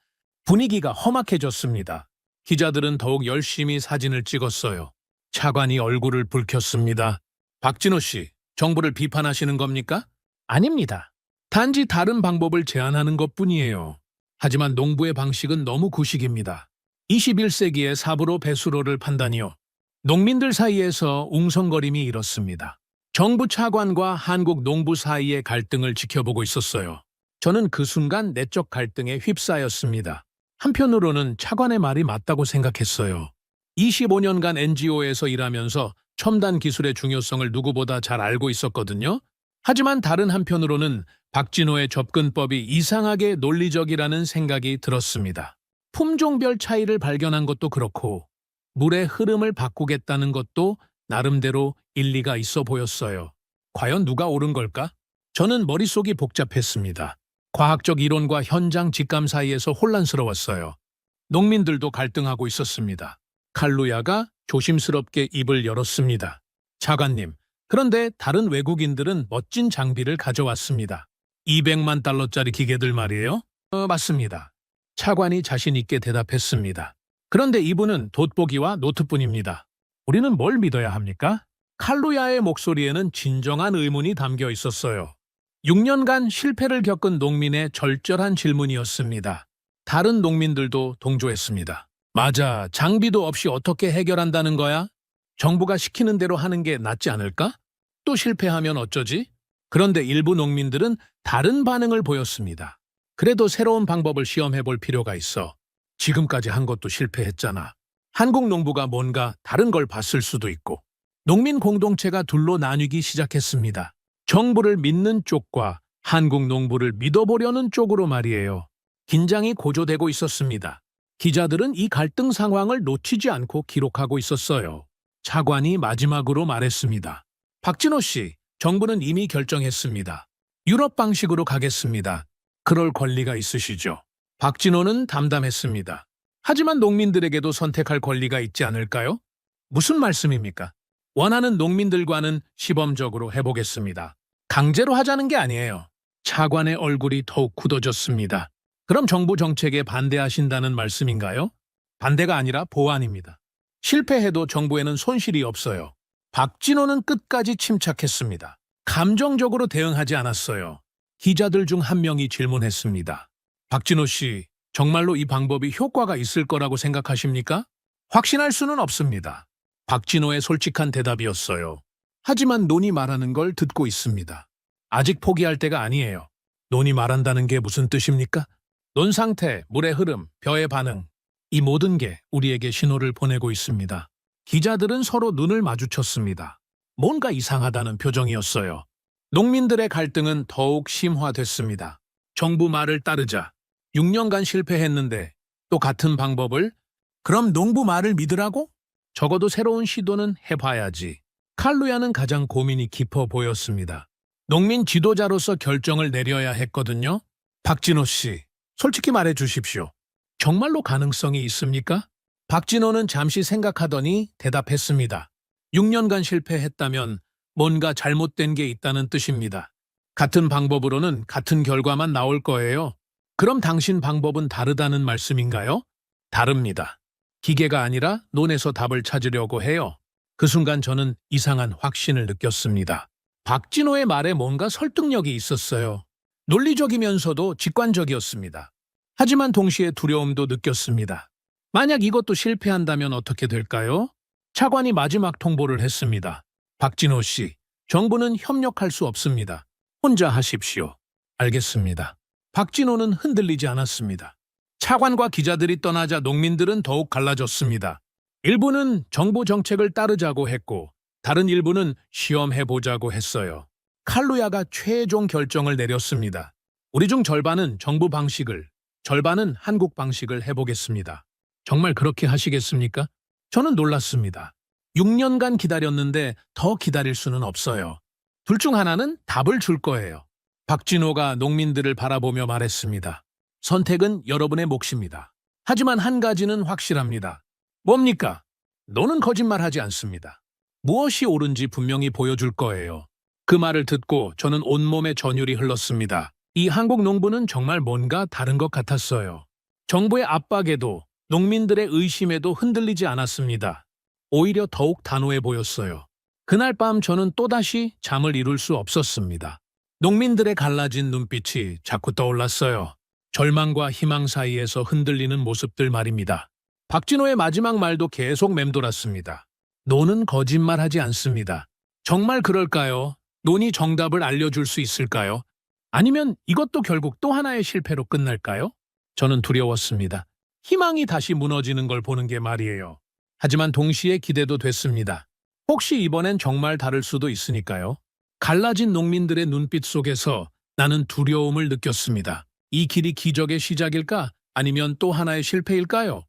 S2: 분위기가 험악해졌습니다. 기자들은 더욱 열심히 사진을 찍었어요. 차관이 얼굴을 붉혔습니다. 박진호 씨, 정부를 비판하시는 겁니까? 아닙니다. 단지 다른 방법을 제안하는 것뿐이에요. 하지만 농부의 방식은 너무 구식입니다. 21세기에 삽으로 배수로를 판다니요. 농민들 사이에서 웅성거림이 일었습니다. 정부 차관과 한국 농부 사이의 갈등을 지켜보고 있었어요. 저는 그 순간 내적 갈등에 휩싸였습니다. 한편으로는 차관의 말이 맞다고 생각했어요. 25년간 NGO에서 일하면서 첨단 기술의 중요성을 누구보다 잘 알고 있었거든요. 하지만 다른 한편으로는 박진호의 접근법이 이상하게 논리적이라는 생각이 들었습니다. 품종별 차이를 발견한 것도 그렇고 물의 흐름을 바꾸겠다는 것도 나름대로 일리가 있어 보였어요. 과연 누가 옳은 걸까? 저는 머릿속이 복잡했습니다. 과학적 이론과 현장 직감 사이에서 혼란스러웠어요. 농민들도 갈등하고 있었습니다. 칼루야가 조심스럽게 입을 열었습니다. 차관님, 그런데 다른 외국인들은 멋진 장비를 가져왔습니다. 200만 달러짜리 기계들 말이에요? 맞습니다. 차관이 자신 있게 대답했습니다. 그런데 이분은 돋보기와 노트뿐입니다. 우리는 뭘 믿어야 합니까? 칼루야의 목소리에는 진정한 의문이 담겨 있었어요. 6년간 실패를 겪은 농민의 절절한 질문이었습니다. 다른 농민들도 동조했습니다. 맞아, 장비도 없이 어떻게 해결한다는 거야? 정부가 시키는 대로 하는 게 낫지 않을까? 또 실패하면 어쩌지? 그런데 일부 농민들은 다른 반응을 보였습니다. 그래도 새로운 방법을 시험해 볼 필요가 있어. 지금까지 한 것도 실패했잖아. 한국 농부가 뭔가 다른 걸 봤을 수도 있고. 농민 공동체가 둘로 나뉘기 시작했습니다. 정부를 믿는 쪽과 한국 농부를 믿어보려는 쪽으로 말이에요. 긴장이 고조되고 있었습니다. 기자들은 이 갈등 상황을 놓치지 않고 기록하고 있었어요. 차관이 마지막으로 말했습니다. 박진호 씨, 정부는 이미 결정했습니다. 유럽 방식으로 가겠습니다. 그럴 권리가 있으시죠. 박진호는 담담했습니다. 하지만 농민들에게도 선택할 권리가 있지 않을까요? 무슨 말씀입니까? 원하는 농민들과는 시범적으로 해보겠습니다. 강제로 하자는 게 아니에요. 차관의 얼굴이 더욱 굳어졌습니다. 그럼 정부 정책에 반대하신다는 말씀인가요? 반대가 아니라 보완입니다. 실패해도 정부에는 손실이 없어요. 박진호는 끝까지 침착했습니다. 감정적으로 대응하지 않았어요. 기자들 중 한 명이 질문했습니다. 박진호 씨, 정말로 이 방법이 효과가 있을 거라고 생각하십니까? 확신할 수는 없습니다. 박진호의 솔직한 대답이었어요. 하지만 논이 말하는 걸 듣고 있습니다. 아직 포기할 때가 아니에요. 논이 말한다는 게 무슨 뜻입니까? 논 상태, 물의 흐름, 벼의 반응, 이 모든 게 우리에게 신호를 보내고 있습니다. 기자들은 서로 눈을 마주쳤습니다. 뭔가 이상하다는 표정이었어요. 농민들의 갈등은 더욱 심화됐습니다. 정부 말을 따르자. 6년간 실패했는데 또 같은 방법을? 그럼 농부 말을 믿으라고? 적어도 새로운 시도는 해봐야지. 칼루야는 가장 고민이 깊어 보였습니다. 농민 지도자로서 결정을 내려야 했거든요. 박진호 씨, 솔직히 말해 주십시오. 정말로 가능성이 있습니까? 박진호는 잠시 생각하더니 대답했습니다. 6년간 실패했다면 뭔가 잘못된 게 있다는 뜻입니다. 같은 방법으로는 같은 결과만 나올 거예요. 그럼 당신 방법은 다르다는 말씀인가요? 다릅니다. 기계가 아니라 논에서 답을 찾으려고 해요. 그 순간 저는 이상한 확신을 느꼈습니다. 박진호의 말에 뭔가 설득력이 있었어요. 논리적이면서도 직관적이었습니다. 하지만 동시에 두려움도 느꼈습니다. 만약 이것도 실패한다면 어떻게 될까요? 차관이 마지막 통보를 했습니다. 박진호 씨, 정부는 협력할 수 없습니다. 혼자 하십시오. 알겠습니다. 박진호는 흔들리지 않았습니다. 차관과 기자들이 떠나자 농민들은 더욱 갈라졌습니다. 일부는 정부 정책을 따르자고 했고 다른 일부는 시험해보자고 했어요. 칼루야가 최종 결정을 내렸습니다. 우리 중 절반은 정부 방식을, 절반은 한국 방식을 해보겠습니다. 정말 그렇게 하시겠습니까? 저는 놀랐습니다. 6년간 기다렸는데 더 기다릴 수는 없어요. 둘 중 하나는 답을 줄 거예요. 박진호가 농민들을 바라보며 말했습니다. 선택은 여러분의 몫입니다. 하지만 한 가지는 확실합니다. 뭡니까? 너는 거짓말하지 않습니다. 무엇이 옳은지 분명히 보여줄 거예요. 그 말을 듣고 저는 온몸에 전율이 흘렀습니다. 이 한국 농부는 정말 뭔가 다른 것 같았어요. 정부의 압박에도 농민들의 의심에도 흔들리지 않았습니다. 오히려 더욱 단호해 보였어요. 그날 밤 저는 또다시 잠을 이룰 수 없었습니다. 농민들의 갈라진 눈빛이 자꾸 떠올랐어요. 절망과 희망 사이에서 흔들리는 모습들 말입니다. 박진호의 마지막 말도 계속 맴돌았습니다. 논은 거짓말하지 않습니다. 정말 그럴까요? 논이 정답을 알려줄 수 있을까요? 아니면 이것도 결국 또 하나의 실패로 끝날까요? 저는 두려웠습니다. 희망이 다시 무너지는 걸 보는 게 말이에요. 하지만 동시에 기대도 됐습니다. 혹시 이번엔 정말 다를 수도 있으니까요. 갈라진 농민들의 눈빛 속에서 나는 두려움을 느꼈습니다. 이 길이 기적의 시작일까? 아니면 또 하나의 실패일까요?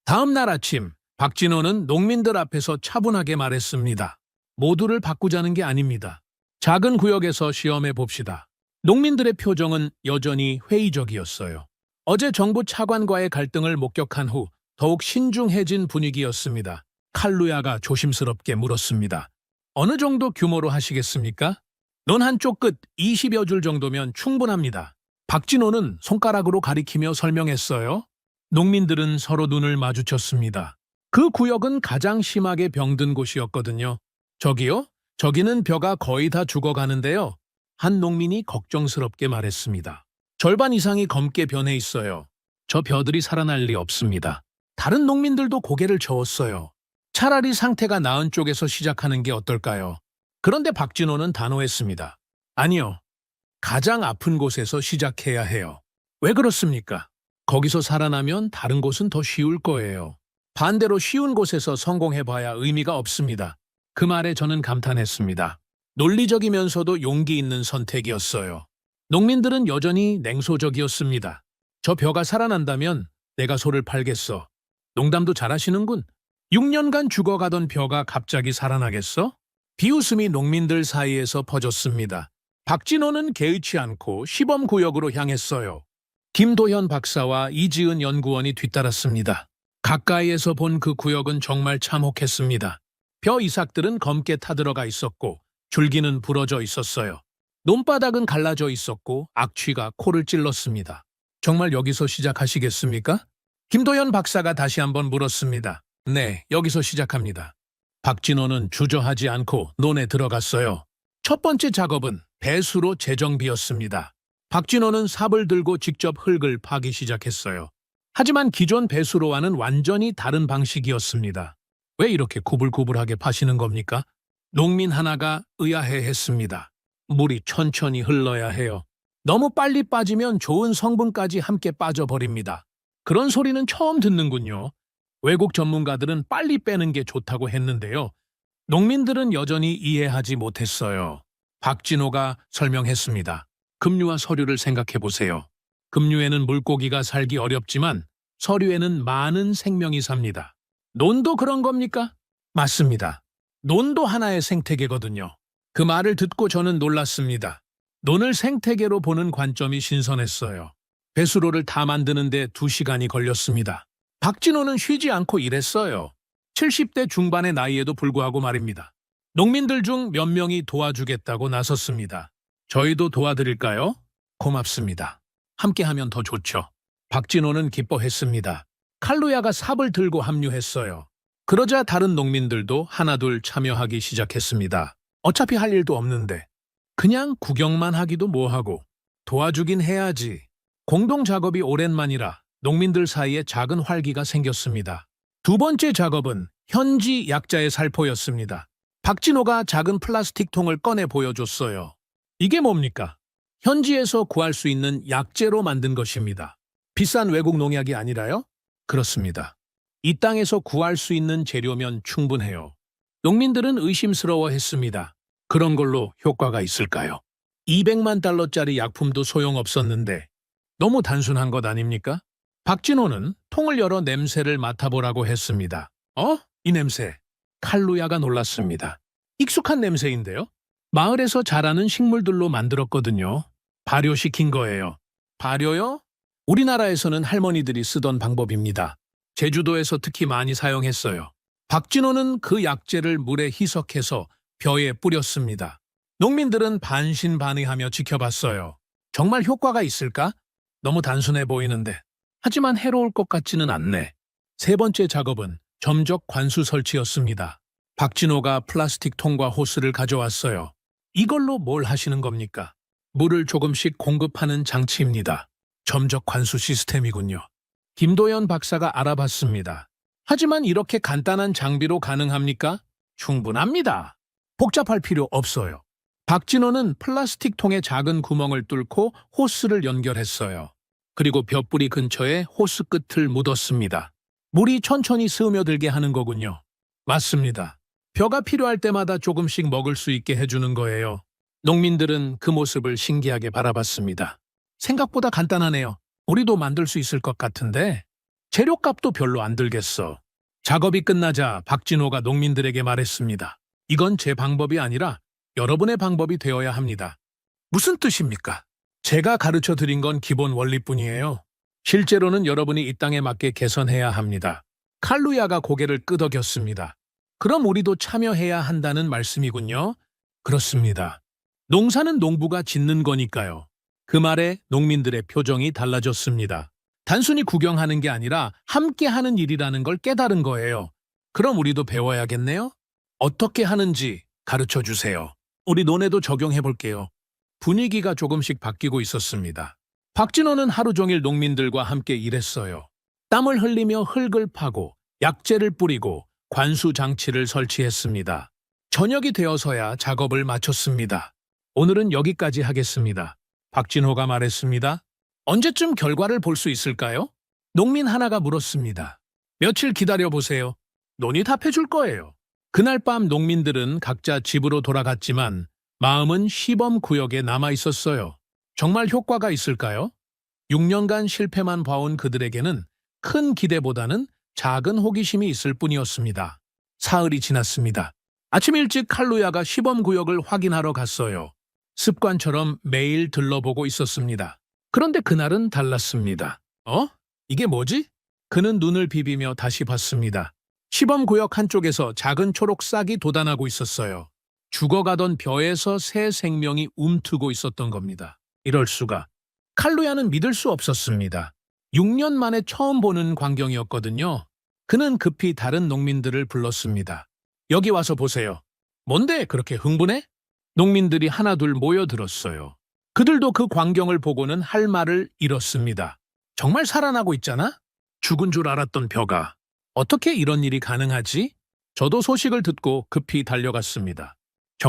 S2: 다음 날 아침, 박진호는 농민들 앞에서 차분하게 말했습니다. 모두를 바꾸자는 게 아닙니다. 작은 구역에서 시험해 봅시다. 농민들의 표정은 여전히 회의적이었어요. 어제 정부 차관과의 갈등을 목격한 후 더욱 신중해진 분위기였습니다. 칼루야가 조심스럽게 물었습니다. 어느 정도 규모로 하시겠습니까? 논 한쪽 끝 20여 줄 정도면 충분합니다. 박진호는 손가락으로 가리키며 설명했어요. 농민들은 서로 눈을 마주쳤습니다. 그 구역은 가장 심하게 병든 곳이었거든요. 저기요? 저기는 벼가 거의 다 죽어가는데요. 한 농민이 걱정스럽게 말했습니다. 절반 이상이 검게 변해 있어요. 저 벼들이 살아날 리 없습니다. 다른 농민들도 고개를 저었어요. 차라리 상태가 나은 쪽에서 시작하는 게 어떨까요? 그런데 박진호는 단호했습니다. 아니요. 가장 아픈 곳에서 시작해야 해요. 왜 그렇습니까? 거기서 살아나면 다른 곳은 더 쉬울 거예요. 반대로 쉬운 곳에서 성공해봐야 의미가 없습니다. 그 말에 저는 감탄했습니다. 논리적이면서도 용기 있는 선택이었어요. 농민들은 여전히 냉소적이었습니다. 저 벼가 살아난다면 내가 소를 팔겠어. 농담도 잘하시는군. 6년간 죽어가던 벼가 갑자기 살아나겠어? 비웃음이 농민들 사이에서 퍼졌습니다. 박진호는 개의치 않고 시범구역으로 향했어요. 김도현 박사와 이지은 연구원이 뒤따랐습니다. 가까이에서 본 그 구역은 정말 참혹했습니다. 벼 이삭들은 검게 타들어가 있었고 줄기는 부러져 있었어요. 논바닥은 갈라져 있었고 악취가 코를 찔렀습니다. 정말 여기서 시작하시겠습니까? 김도현 박사가 다시 한번 물었습니다. 네, 여기서 시작합니다. 박진호는 주저하지 않고 논에 들어갔어요. 첫 번째 작업은 배수로 재정비였습니다. 박진호는 삽을 들고 직접 흙을 파기 시작했어요. 하지만 기존 배수로와는 완전히 다른 방식이었습니다. 왜 이렇게 구불구불하게 파시는 겁니까? 농민 하나가 의아해했습니다. 물이 천천히 흘러야 해요. 너무 빨리 빠지면 좋은 성분까지 함께 빠져버립니다. 그런 소리는 처음 듣는군요. 외국 전문가들은 빨리 빼는 게 좋다고 했는데요. 농민들은 여전히 이해하지 못했어요. 박진호가 설명했습니다. 급류와 서류를 생각해 보세요. 급류에는 물고기가 살기 어렵지만 서류에는 많은 생명이 삽니다. 논도 그런 겁니까? 맞습니다. 논도 하나의 생태계거든요. 그 말을 듣고 저는 놀랐습니다. 논을 생태계로 보는 관점이 신선했어요. 배수로를 다 만드는데 2시간이 걸렸습니다. 박진호는 쉬지 않고 일했어요. 70대 중반의 나이에도 불구하고 말입니다. 농민들 중 몇 명이 도와주겠다고 나섰습니다. 저희도 도와드릴까요? 고맙습니다. 함께하면 더 좋죠. 박진호는 기뻐했습니다. 칼루야가 삽을 들고 합류했어요. 그러자 다른 농민들도 하나둘 참여하기 시작했습니다. 어차피 할 일도 없는데 그냥 구경만 하기도 뭐하고 도와주긴 해야지. 공동 작업이 오랜만이라 농민들 사이에 작은 활기가 생겼습니다. 두 번째 작업은 현지 약자의 살포였습니다. 박진호가 작은 플라스틱 통을 꺼내 보여줬어요. 이게 뭡니까? 현지에서 구할 수 있는 약재로 만든 것입니다. 비싼 외국 농약이 아니라요? 그렇습니다. 이 땅에서 구할 수 있는 재료면 충분해요. 농민들은 의심스러워했습니다. 그런 걸로 효과가 있을까요? 200만 달러짜리 약품도 소용없었는데 너무 단순한 것 아닙니까? 박진호는 통을 열어 냄새를 맡아보라고 했습니다. 이 냄새. 칼루야가 놀랐습니다. 익숙한 냄새인데요? 마을에서 자라는 식물들로 만들었거든요. 발효시킨 거예요. 발효요? 우리나라에서는 할머니들이 쓰던 방법입니다. 제주도에서 특히 많이 사용했어요. 박진호는 그 약재를 물에 희석해서 벼에 뿌렸습니다. 농민들은 반신반의하며 지켜봤어요. 정말 효과가 있을까? 너무 단순해 보이는데. 하지만 해로울 것 같지는 않네. 세 번째 작업은 점적 관수 설치였습니다. 박진호가 플라스틱 통과 호스를 가져왔어요. 이걸로 뭘 하시는 겁니까? 물을 조금씩 공급하는 장치입니다. 점적 관수 시스템이군요. 김도현 박사가 알아봤습니다. 하지만 이렇게 간단한 장비로 가능합니까? 충분합니다. 복잡할 필요 없어요. 박진호는 플라스틱 통에 작은 구멍을 뚫고 호스를 연결했어요. 그리고 벼뿌리 근처에 호스 끝을 묻었습니다. 물이 천천히 스며들게 하는 거군요. 맞습니다. 벼가 필요할 때마다 조금씩 먹을 수 있게 해주는 거예요. 농민들은 그 모습을 신기하게 바라봤습니다. 생각보다 간단하네요. 우리도 만들 수 있을 것 같은데 재료값도 별로 안 들겠어. 작업이 끝나자 박진호가 농민들에게 말했습니다. 이건 제 방법이 아니라 여러분의 방법이 되어야 합니다. 무슨 뜻입니까? 제가 가르쳐 드린 건 기본 원리뿐이에요. 실제로는 여러분이 이 땅에 맞게 개선해야 합니다. 칼루야가 고개를 끄덕였습니다. 그럼 우리도 참여해야 한다는 말씀이군요. 그렇습니다. 농사는 농부가 짓는 거니까요. 그 말에 농민들의 표정이 달라졌습니다. 단순히 구경하는 게 아니라 함께 하는 일이라는 걸 깨달은 거예요. 그럼 우리도 배워야겠네요? 어떻게 하는지 가르쳐 주세요. 우리 논에도 적용해 볼게요. 분위기가 조금씩 바뀌고 있었습니다. 박진호는 하루 종일 농민들과 함께 일했어요. 땀을 흘리며 흙을 파고 약재를 뿌리고 관수 장치를 설치했습니다. 저녁이 되어서야 작업을 마쳤습니다. 오늘은 여기까지 하겠습니다. 박진호가 말했습니다. 언제쯤 결과를 볼 수 있을까요? 농민 하나가 물었습니다. 며칠 기다려보세요. 논이 답해줄 거예요. 그날 밤 농민들은 각자 집으로 돌아갔지만 마음은 시범 구역에 남아 있었어요. 정말 효과가 있을까요? 6년간 실패만 봐온 그들에게는 큰 기대보다는 작은 호기심이 있을 뿐이었습니다. 사흘이 지났습니다. 아침 일찍 칼루야가 시범 구역을 확인하러 갔어요. 습관처럼 매일 들러보고 있었습니다. 그런데 그날은 달랐습니다. 이게 뭐지? 그는 눈을 비비며 다시 봤습니다. 시범 구역 한쪽에서 작은 초록 싹이 돋아나고 있었어요. 죽어가던 벼에서 새 생명이 움트고 있었던 겁니다. 이럴 수가. 칼루야는 믿을 수 없었습니다. 6년 만에 처음 보는 광경이었거든요. 그는 급히 다른 농민들을 불렀습니다. 여기 와서 보세요. 뭔데 그렇게 흥분해? 농민들이 하나둘 모여들었어요. 그들도 그 광경을 보고는 할 말을 잃었습니다. 정말 살아나고 있잖아? 죽은 줄 알았던 벼가. 어떻게 이런 일이 가능하지? 저도 소식을 듣고 급히 달려갔습니다.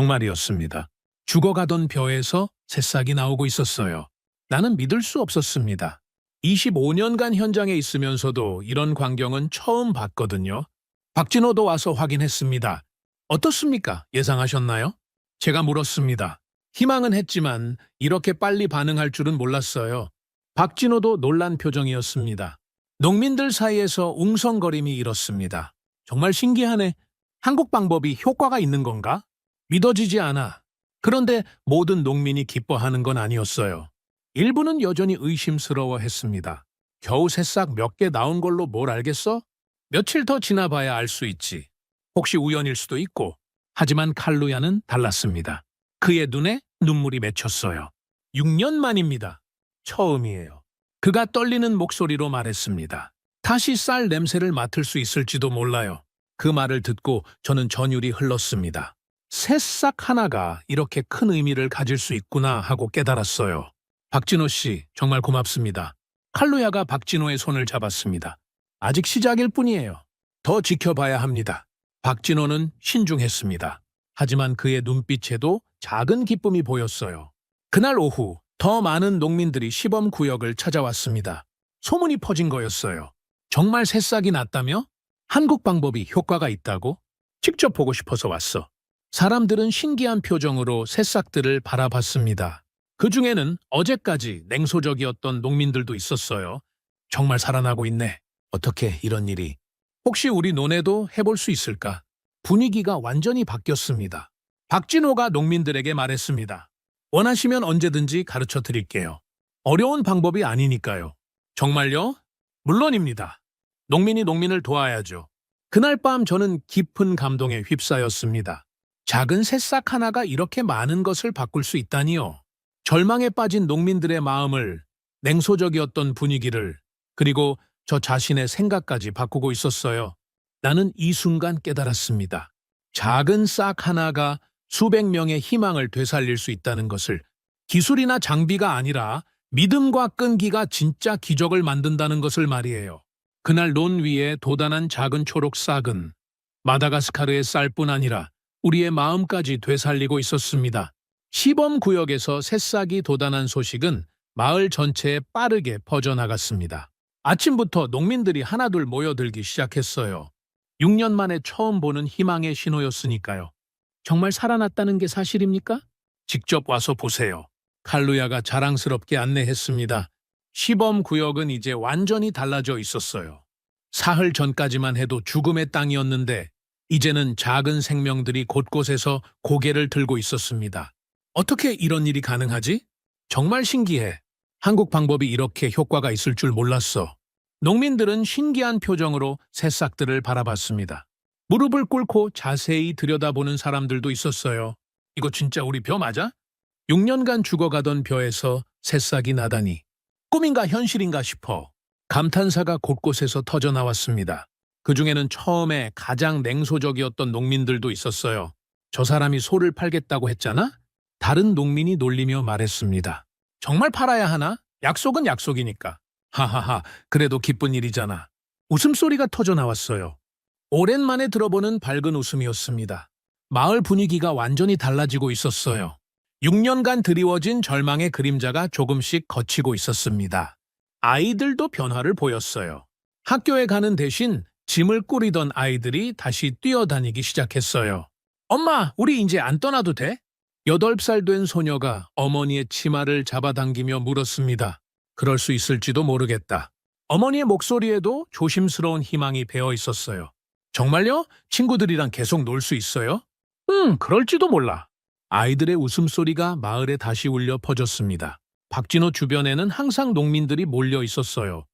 S2: 정말이었습니다. 죽어가던 벼에서 새싹이 나오고 있었어요. 나는 믿을 수 없었습니다. 25년간 현장에 있으면서도 이런 광경은 처음 봤거든요. 박진호도 와서 확인했습니다. 어떻습니까? 예상하셨나요? 제가 물었습니다. 희망은 했지만 이렇게 빨리 반응할 줄은 몰랐어요. 박진호도 놀란 표정이었습니다. 농민들 사이에서 웅성거림이 일었습니다. 정말 신기하네. 한국 방법이 효과가 있는 건가? 믿어지지 않아. 그런데 모든 농민이 기뻐하는 건 아니었어요. 일부는 여전히 의심스러워했습니다. 겨우 새싹 몇 개 나온 걸로 뭘 알겠어? 며칠 더 지나봐야 알 수 있지. 혹시 우연일 수도 있고. 하지만 칼루야는 달랐습니다. 그의 눈에 눈물이 맺혔어요. 6년 만입니다. 처음이에요. 그가 떨리는 목소리로 말했습니다. 다시 쌀 냄새를 맡을 수 있을지도 몰라요. 그 말을 듣고 저는 전율이 흘렀습니다. 새싹 하나가 이렇게 큰 의미를 가질 수 있구나 하고 깨달았어요. 박진호 씨, 정말 고맙습니다. 칼루야가 박진호의 손을 잡았습니다. 아직 시작일 뿐이에요. 더 지켜봐야 합니다. 박진호는 신중했습니다. 하지만 그의 눈빛에도 작은 기쁨이 보였어요. 그날 오후 더 많은 농민들이 시범 구역을 찾아왔습니다. 소문이 퍼진 거였어요. 정말 새싹이 났다며? 한국 방법이 효과가 있다고? 직접 보고 싶어서 왔어. 사람들은 신기한 표정으로 새싹들을 바라봤습니다. 그 중에는 어제까지 냉소적이었던 농민들도 있었어요. 정말 살아나고 있네. 어떻게 이런 일이. 혹시 우리 논에도 해볼 수 있을까? 분위기가 완전히 바뀌었습니다. 박진호가 농민들에게 말했습니다. 원하시면 언제든지 가르쳐 드릴게요. 어려운 방법이 아니니까요. 정말요? 물론입니다. 농민이 농민을 도와야죠. 그날 밤 저는 깊은 감동에 휩싸였습니다. 작은 새싹 하나가 이렇게 많은 것을 바꿀 수 있다니요. 절망에 빠진 농민들의 마음을, 냉소적이었던 분위기를, 그리고 저 자신의 생각까지 바꾸고 있었어요. 나는 이 순간 깨달았습니다. 작은 싹 하나가 수백 명의 희망을 되살릴 수 있다는 것을. 기술이나 장비가 아니라 믿음과 끈기가 진짜 기적을 만든다는 것을 말이에요. 그날 논 위에 돋아난 작은 초록 싹은 마다가스카르의 쌀뿐 아니라 우리의 마음까지 되살리고 있었습니다. 시범 구역에서 새싹이 돋아난 소식은 마을 전체에 빠르게 퍼져나갔습니다. 아침부터 농민들이 하나둘 모여들기 시작했어요. 6년 만에 처음 보는 희망의 신호였으니까요. 정말 살아났다는 게 사실입니까? 직접 와서 보세요. 칼루야가 자랑스럽게 안내했습니다. 시범 구역은 이제 완전히 달라져 있었어요. 사흘 전까지만 해도 죽음의 땅이었는데 이제는 작은 생명들이 곳곳에서 고개를 들고 있었습니다. 어떻게 이런 일이 가능하지? 정말 신기해. 한국 방법이 이렇게 효과가 있을 줄 몰랐어. 농민들은 신기한 표정으로 새싹들을 바라봤습니다. 무릎을 꿇고 자세히 들여다보는 사람들도 있었어요. 이거 진짜 우리 벼 맞아? 6년간 죽어가던 벼에서 새싹이 나다니. 꿈인가 현실인가 싶어. 감탄사가 곳곳에서 터져나왔습니다. 그중에는 처음에 가장 냉소적이었던 농민들도 있었어요. 저 사람이 소를 팔겠다고 했잖아? 다른 농민이 놀리며 말했습니다. 정말 팔아야 하나? 약속은 약속이니까. 하하하, 그래도 기쁜 일이잖아. 웃음소리가 터져 나왔어요. 오랜만에 들어보는 밝은 웃음이었습니다. 마을 분위기가 완전히 달라지고 있었어요. 6년간 드리워진 절망의 그림자가 조금씩 걷히고 있었습니다. 아이들도 변화를 보였어요. 학교에 가는 대신 짐을 꾸리던 아이들이 다시 뛰어다니기 시작했어요. 엄마, 우리 이제 안 떠나도 돼? 8살 된 소녀가 어머니의 치마를 잡아당기며 물었습니다. 그럴 수 있을지도 모르겠다. 어머니의 목소리에도 조심스러운 희망이 배어 있었어요. 정말요? 친구들이랑 계속 놀 수 있어요? 그럴지도 몰라. 아이들의 웃음소리가 마을에 다시 울려 퍼졌습니다. 박진호 주변에는 항상 농민들이 몰려 있었어요.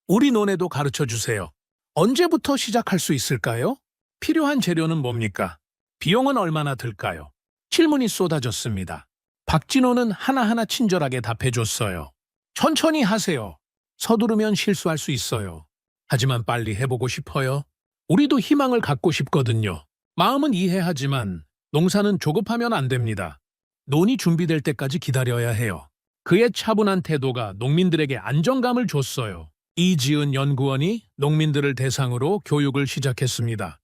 S2: 우리 논에도 가르쳐 주세요. 언제부터 시작할 수 있을까요? 필요한 재료는 뭡니까? 비용은 얼마나 들까요? 질문이 쏟아졌습니다. 박진호는 하나하나 친절하게 답해줬어요. 천천히 하세요. 서두르면 실수할 수 있어요. 하지만 빨리 해보고 싶어요. 우리도 희망을 갖고 싶거든요. 마음은 이해하지만 농사는 조급하면 안 됩니다. 논이 준비될 때까지 기다려야 해요. 그의 차분한 태도가 농민들에게 안정감을 줬어요. 이지은 연구원이 농민들을 대상으로 교육을 시작했습니다.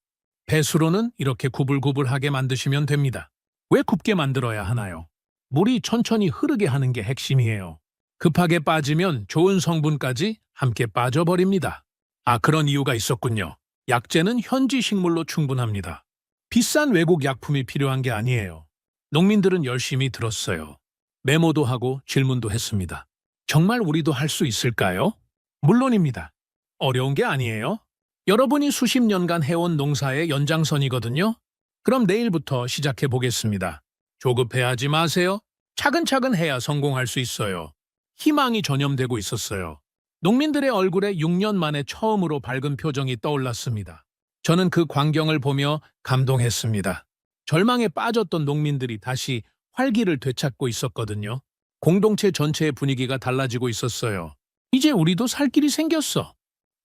S2: 배수로는 이렇게 구불구불하게 만드시면 됩니다. 왜 굽게 만들어야 하나요? 물이 천천히 흐르게 하는 게 핵심이에요. 급하게 빠지면 좋은 성분까지 함께 빠져버립니다. 아, 그런 이유가 있었군요. 약재는 현지 식물로 충분합니다. 비싼 외국 약품이 필요한 게 아니에요. 농민들은 열심히 들었어요. 메모도 하고 질문도 했습니다. 정말 우리도 할 수 있을까요? 물론입니다. 어려운 게 아니에요. 여러분이 수십 년간 해온 농사의 연장선이거든요. 그럼 내일부터 시작해 보겠습니다. 조급해하지 마세요. 차근차근 해야 성공할 수 있어요. 희망이 전염되고 있었어요. 농민들의 얼굴에 6년 만에 처음으로 밝은 표정이 떠올랐습니다. 저는 그 광경을 보며 감동했습니다. 절망에 빠졌던 농민들이 다시 활기를 되찾고 있었거든요. 공동체 전체의 분위기가 달라지고 있었어요. 이제 우리도 살 길이 생겼어.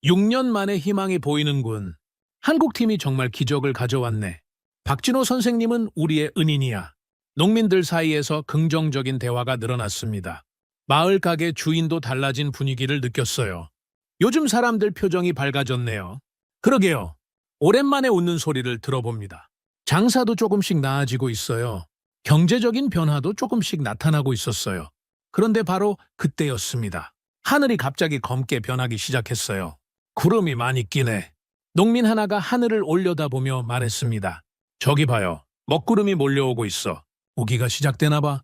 S2: 6년 만에 희망이 보이는군. 한국팀이 정말 기적을 가져왔네. 박진호 선생님은 우리의 은인이야. 농민들 사이에서 긍정적인 대화가 늘어났습니다. 마을 가게 주인도 달라진 분위기를 느꼈어요. 요즘 사람들 표정이 밝아졌네요. 그러게요. 오랜만에 웃는 소리를 들어봅니다. 장사도 조금씩 나아지고 있어요. 경제적인 변화도 조금씩 나타나고 있었어요. 그런데 바로 그때였습니다. 하늘이 갑자기 검게 변하기 시작했어요. 구름이 많이 끼네. 농민 하나가 하늘을 올려다보며 말했습니다. 저기 봐요. 먹구름이 몰려오고 있어. 우기가 시작되나 봐.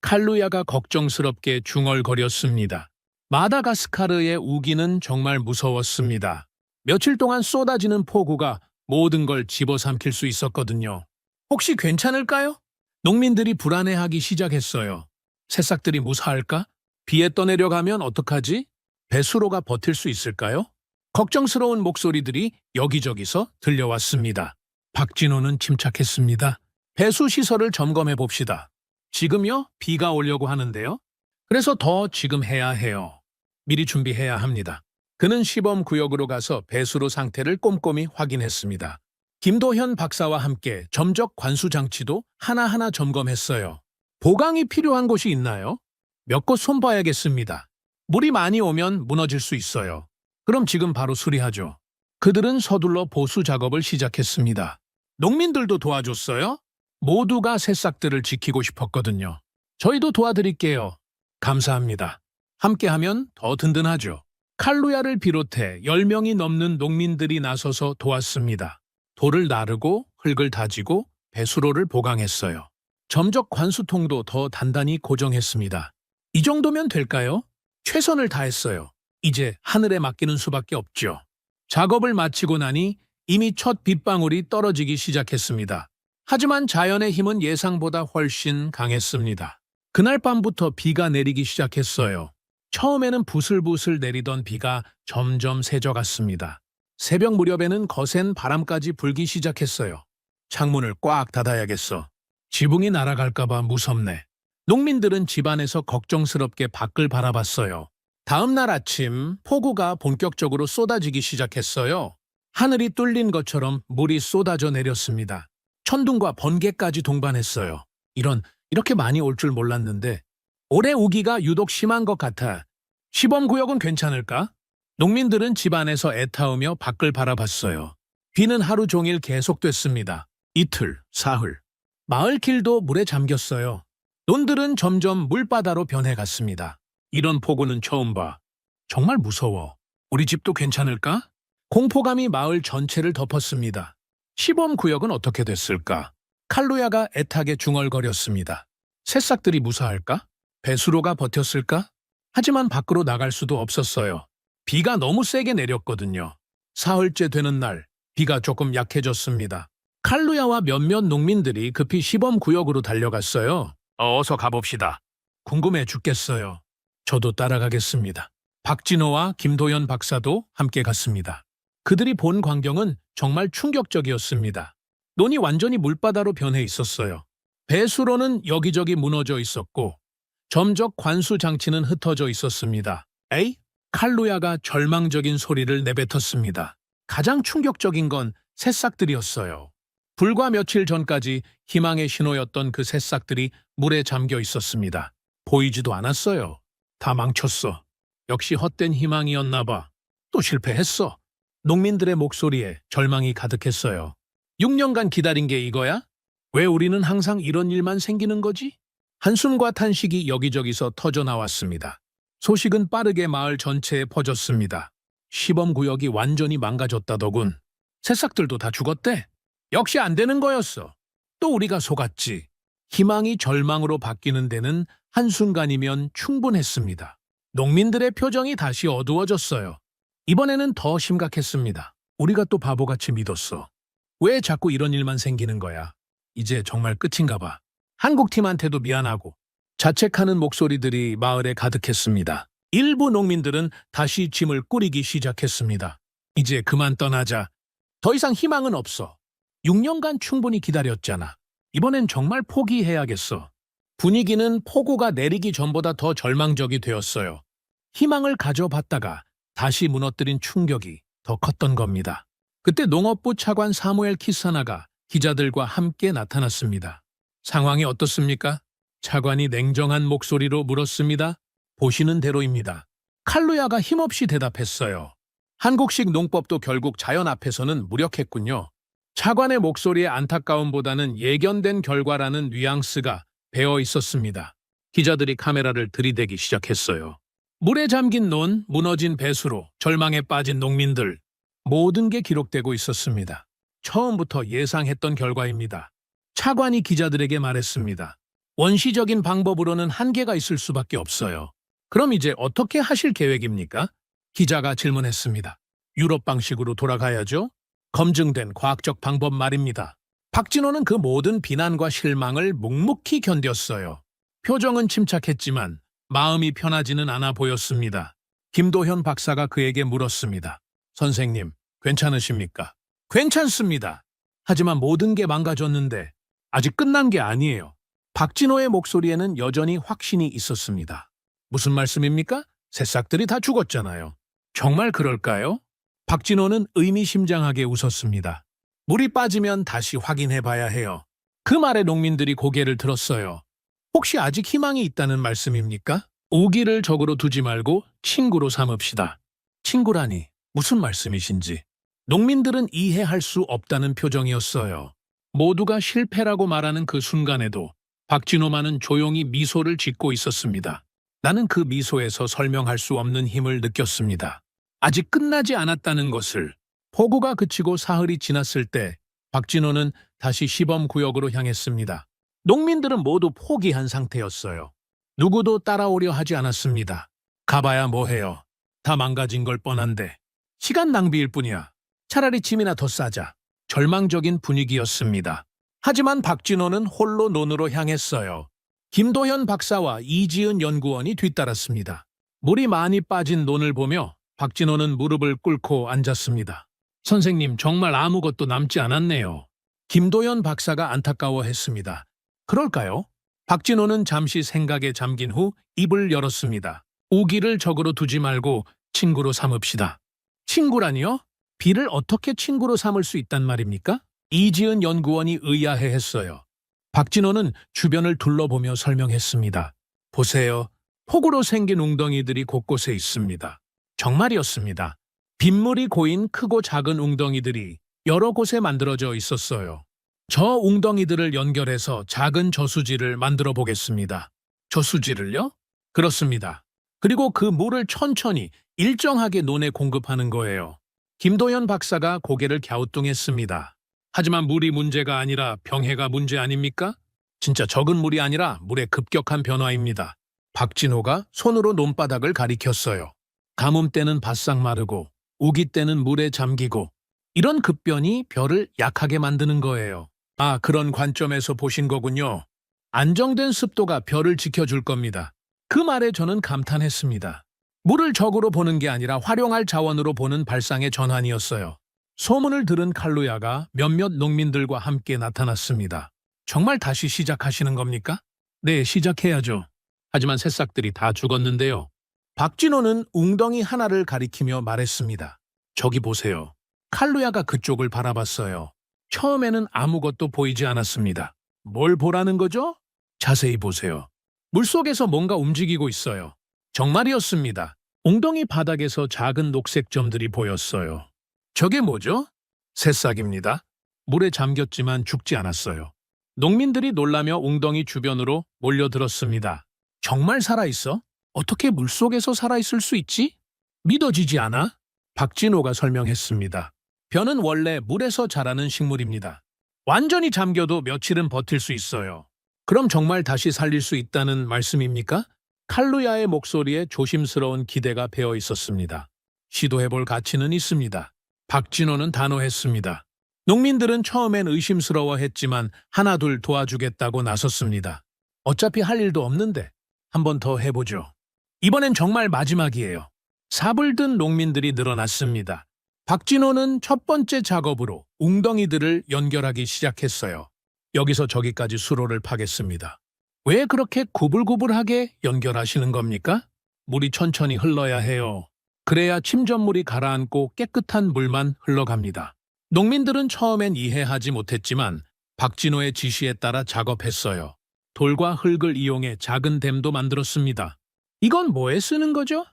S2: 칼루야가 걱정스럽게 중얼거렸습니다. 마다가스카르의 우기는 정말 무서웠습니다. 며칠 동안 쏟아지는 폭우가 모든 걸 집어삼킬 수 있었거든요. 혹시 괜찮을까요? 농민들이 불안해하기 시작했어요. 새싹들이 무사할까? 비에 떠내려가면 어떡하지? 배수로가 버틸 수 있을까요? 걱정스러운 목소리들이 여기저기서 들려왔습니다. 박진호는 침착했습니다. 배수 시설을 점검해 봅시다. 지금요? 비가 오려고 하는데요. 그래서 더 지금 해야 해요. 미리 준비해야 합니다. 그는 시범 구역으로 가서 배수로 상태를 꼼꼼히 확인했습니다. 김도현 박사와 함께 점적 관수 장치도 하나하나 점검했어요. 보강이 필요한 곳이 있나요? 몇 곳 손봐야겠습니다. 물이 많이 오면 무너질 수 있어요. 그럼 지금 바로 수리하죠. 그들은 서둘러 보수 작업을 시작했습니다. 농민들도 도와줬어요? 모두가 새싹들을 지키고 싶었거든요. 저희도 도와드릴게요. 감사합니다. 함께하면 더 든든하죠. 칼루야를 비롯해 10명이 넘는 농민들이 나서서 도왔습니다. 돌을 나르고 흙을 다지고 배수로를 보강했어요. 점적 관수통도 더 단단히 고정했습니다. 이 정도면 될까요? 최선을 다했어요. 이제 하늘에 맡기는 수밖에 없죠. 작업을 마치고 나니 이미 첫 빗방울이 떨어지기 시작했습니다. 하지만 자연의 힘은 예상보다 훨씬 강했습니다. 그날 밤부터 비가 내리기 시작했어요. 처음에는 부슬부슬 내리던 비가 점점 세져갔습니다. 새벽 무렵에는 거센 바람까지 불기 시작했어요. 창문을 꽉 닫아야겠어. 지붕이 날아갈까봐 무섭네. 농민들은 집안에서 걱정스럽게 밖을 바라봤어요. 다음 날 아침 폭우가 본격적으로 쏟아지기 시작했어요. 하늘이 뚫린 것처럼 물이 쏟아져 내렸습니다. 천둥과 번개까지 동반했어요. 이렇게 많이 올 줄 몰랐는데 올해 우기가 유독 심한 것 같아. 시범구역은 괜찮을까? 농민들은 집 안에서 애타우며 밖을 바라봤어요. 비는 하루 종일 계속됐습니다. 이틀, 사흘. 마을 길도 물에 잠겼어요. 논들은 점점 물바다로 변해갔습니다. 이런 폭우는 처음 봐. 정말 무서워. 우리 집도 괜찮을까? 공포감이 마을 전체를 덮었습니다. 시범구역은 어떻게 됐을까? 칼루야가 애타게 중얼거렸습니다. 새싹들이 무사할까? 배수로가 버텼을까? 하지만 밖으로 나갈 수도 없었어요. 비가 너무 세게 내렸거든요. 사흘째 되는 날, 비가 조금 약해졌습니다. 칼루야와 몇몇 농민들이 급히 시범구역으로 달려갔어요. 어서 가봅시다. 궁금해 죽겠어요. 저도 따라가겠습니다. 박진호와 김도현 박사도 함께 갔습니다. 그들이 본 광경은 정말 충격적이었습니다. 논이 완전히 물바다로 변해 있었어요. 배수로는 여기저기 무너져 있었고 점적 관수 장치는 흩어져 있었습니다. 에이? 칼루야가 절망적인 소리를 내뱉었습니다. 가장 충격적인 건 새싹들이었어요. 불과 며칠 전까지 희망의 신호였던 그 새싹들이 물에 잠겨 있었습니다. 보이지도 않았어요. 다 망쳤어. 역시 헛된 희망이었나 봐. 또 실패했어. 농민들의 목소리에 절망이 가득했어요. 6년간 기다린 게 이거야? 왜 우리는 항상 이런 일만 생기는 거지? 한숨과 탄식이 여기저기서 터져나왔습니다. 소식은 빠르게 마을 전체에 퍼졌습니다. 시범구역이 완전히 망가졌다더군. 새싹들도 다 죽었대. 역시 안 되는 거였어. 또 우리가 속았지. 희망이 절망으로 바뀌는 데는 한순간이면 충분했습니다. 농민들의 표정이 다시 어두워졌어요. 이번에는 더 심각했습니다. 우리가 또 바보같이 믿었어. 왜 자꾸 이런 일만 생기는 거야? 이제 정말 끝인가 봐. 한국팀한테도 미안하고. 자책하는 목소리들이 마을에 가득했습니다. 일부 농민들은 다시 짐을 꾸리기 시작했습니다. 이제 그만 떠나자. 더 이상 희망은 없어. 6년간 충분히 기다렸잖아. 이번엔 정말 포기해야겠어. 분위기는 폭우가 내리기 전보다 더 절망적이 되었어요. 희망을 가져봤다가 다시 무너뜨린 충격이 더 컸던 겁니다. 그때 농업부 차관 사무엘 키사나가 기자들과 함께 나타났습니다. 상황이 어떻습니까? 차관이 냉정한 목소리로 물었습니다. 보시는 대로입니다. 칼루야가 힘없이 대답했어요. 한국식 농법도 결국 자연 앞에서는 무력했군요. 차관의 목소리에 안타까움보다는 예견된 결과라는 뉘앙스가 배어 있었습니다. 기자들이 카메라를 들이대기 시작했어요. 물에 잠긴 논, 무너진 배수로, 절망에 빠진 농민들, 모든 게 기록되고 있었습니다. 처음부터 예상했던 결과입니다. 차관이 기자들에게 말했습니다. 원시적인 방법으로는 한계가 있을 수밖에 없어요. 그럼 이제 어떻게 하실 계획입니까? 기자가 질문했습니다. 유럽 방식으로 돌아가야죠? 검증된 과학적 방법 말입니다. 박진호는 그 모든 비난과 실망을 묵묵히 견뎠어요. 표정은 침착했지만 마음이 편하지는 않아 보였습니다. 김도현 박사가 그에게 물었습니다. 선생님, 괜찮으십니까? 괜찮습니다. 하지만 모든 게 망가졌는데 아직 끝난 게 아니에요. 박진호의 목소리에는 여전히 확신이 있었습니다. 무슨 말씀입니까? 새싹들이 다 죽었잖아요. 정말 그럴까요? 박진호는 의미심장하게 웃었습니다. 물이 빠지면 다시 확인해 봐야 해요. 그 말에 농민들이 고개를 들었어요. 혹시 아직 희망이 있다는 말씀입니까? 우기를 적으로 두지 말고 친구로 삼읍시다. 친구라니 무슨 말씀이신지. 농민들은 이해할 수 없다는 표정이었어요. 모두가 실패라고 말하는 그 순간에도 박진호만은 조용히 미소를 짓고 있었습니다. 나는 그 미소에서 설명할 수 없는 힘을 느꼈습니다. 아직 끝나지 않았다는 것을. 폭우가 그치고 사흘이 지났을 때 박진호는 다시 시범구역으로 향했습니다. 농민들은 모두 포기한 상태였어요. 누구도 따라오려 하지 않았습니다. 가봐야 뭐해요. 다 망가진 걸 뻔한데. 시간 낭비일 뿐이야. 차라리 짐이나 더 싸자. 절망적인 분위기였습니다. 하지만 박진호는 홀로 논으로 향했어요. 김도현 박사와 이지은 연구원이 뒤따랐습니다. 물이 많이 빠진 논을 보며 박진호는 무릎을 꿇고 앉았습니다. 선생님, 정말 아무것도 남지 않았네요. 김도현 박사가 안타까워했습니다. 그럴까요? 박진호는 잠시 생각에 잠긴 후 입을 열었습니다. 우기를 적으로 두지 말고 친구로 삼읍시다. 친구라니요? 비를 어떻게 친구로 삼을 수 있단 말입니까? 이지은 연구원이 의아해했어요. 박진호는 주변을 둘러보며 설명했습니다. 보세요. 폭우로 생긴 웅덩이들이 곳곳에 있습니다. 정말이었습니다. 빗물이 고인 크고 작은 웅덩이들이 여러 곳에 만들어져 있었어요. 저 웅덩이들을 연결해서 작은 저수지를 만들어 보겠습니다. 저수지를요? 그렇습니다. 그리고 그 물을 천천히 일정하게 논에 공급하는 거예요. 김도현 박사가 고개를 갸우뚱했습니다. 하지만 물이 문제가 아니라 병해가 문제 아닙니까? 진짜 적은 물이 아니라 물의 급격한 변화입니다. 박진호가 손으로 논바닥을 가리켰어요. 가뭄 때는 바싹 마르고 우기 때는 물에 잠기고 이런 급변이 벼를 약하게 만드는 거예요. 아, 그런 관점에서 보신 거군요. 안정된 습도가 벼를 지켜줄 겁니다. 그 말에 저는 감탄했습니다. 물을 적으로 보는 게 아니라 활용할 자원으로 보는 발상의 전환이었어요. 소문을 들은 칼루야가 몇몇 농민들과 함께 나타났습니다. 정말 다시 시작하시는 겁니까? 네, 시작해야죠. 하지만 새싹들이 다 죽었는데요. 박진호는 웅덩이 하나를 가리키며 말했습니다. 저기 보세요. 칼루야가 그쪽을 바라봤어요. 처음에는 아무것도 보이지 않았습니다. 뭘 보라는 거죠? 자세히 보세요. 물속에서 뭔가 움직이고 있어요. 정말이었습니다. 웅덩이 바닥에서 작은 녹색 점들이 보였어요. 저게 뭐죠? 새싹입니다. 물에 잠겼지만 죽지 않았어요. 농민들이 놀라며 웅덩이 주변으로 몰려들었습니다. 정말 살아있어? 어떻게 물속에서 살아있을 수 있지? 믿어지지 않아? 박진호가 설명했습니다. 벼는 원래 물에서 자라는 식물입니다. 완전히 잠겨도 며칠은 버틸 수 있어요. 그럼 정말 다시 살릴 수 있다는 말씀입니까? 칼루야의 목소리에 조심스러운 기대가 배어 있었습니다. 시도해볼 가치는 있습니다. 박진호는 단호했습니다. 농민들은 처음엔 의심스러워했지만 하나둘 도와주겠다고 나섰습니다. 어차피 할 일도 없는데 한 번 더 해보죠. 이번엔 정말 마지막이에요. 삽을 든 농민들이 늘어났습니다. 박진호는 첫 번째 작업으로 웅덩이들을 연결하기 시작했어요. 여기서 저기까지 수로를 파겠습니다. 왜 그렇게 구불구불하게 연결하시는 겁니까? 물이 천천히 흘러야 해요. 그래야 침전물이 가라앉고 깨끗한 물만 흘러갑니다. 농민들은 처음엔 이해하지 못했지만 박진호의 지시에 따라 작업했어요. 돌과 흙을 이용해 작은 댐도 만들었습니다. 이건 뭐에 쓰는 거죠?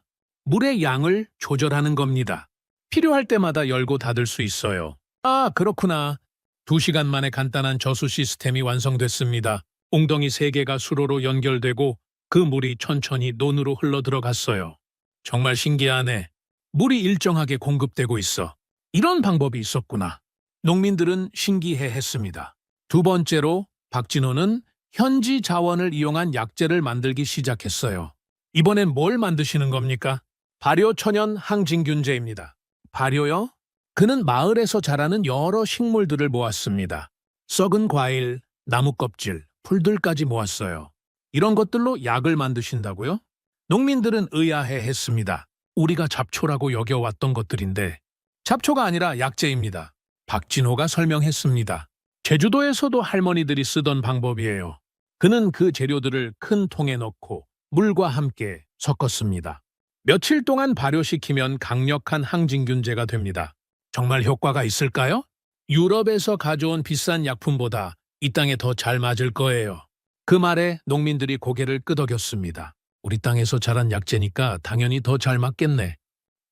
S2: 물의 양을 조절하는 겁니다. 필요할 때마다 열고 닫을 수 있어요. 아, 그렇구나. 2시간 만에 간단한 저수 시스템이 완성됐습니다. 웅덩이 3개가 수로로 연결되고 그 물이 천천히 논으로 흘러들어갔어요. 정말 신기하네. 물이 일정하게 공급되고 있어. 이런 방법이 있었구나. 농민들은 신기해했습니다. 두 번째로 박진호는 현지 자원을 이용한 약재를 만들기 시작했어요. 이번엔 뭘 만드시는 겁니까? 발효천연 항진균제입니다. 발효요? 그는 마을에서 자라는 여러 식물들을 모았습니다. 썩은 과일, 나무 껍질, 풀들까지 모았어요. 이런 것들로 약을 만드신다고요? 농민들은 의아해했습니다. 우리가 잡초라고 여겨왔던 것들인데 잡초가 아니라 약재입니다. 박진호가 설명했습니다. 제주도에서도 할머니들이 쓰던 방법이에요. 그는 그 재료들을 큰 통에 넣고 물과 함께 섞었습니다. 며칠 동안 발효시키면 강력한 항진균제가 됩니다. 정말 효과가 있을까요? 유럽에서 가져온 비싼 약품보다 이 땅에 더 잘 맞을 거예요. 그 말에 농민들이 고개를 끄덕였습니다. 우리 땅에서 자란 약재니까 당연히 더 잘 맞겠네.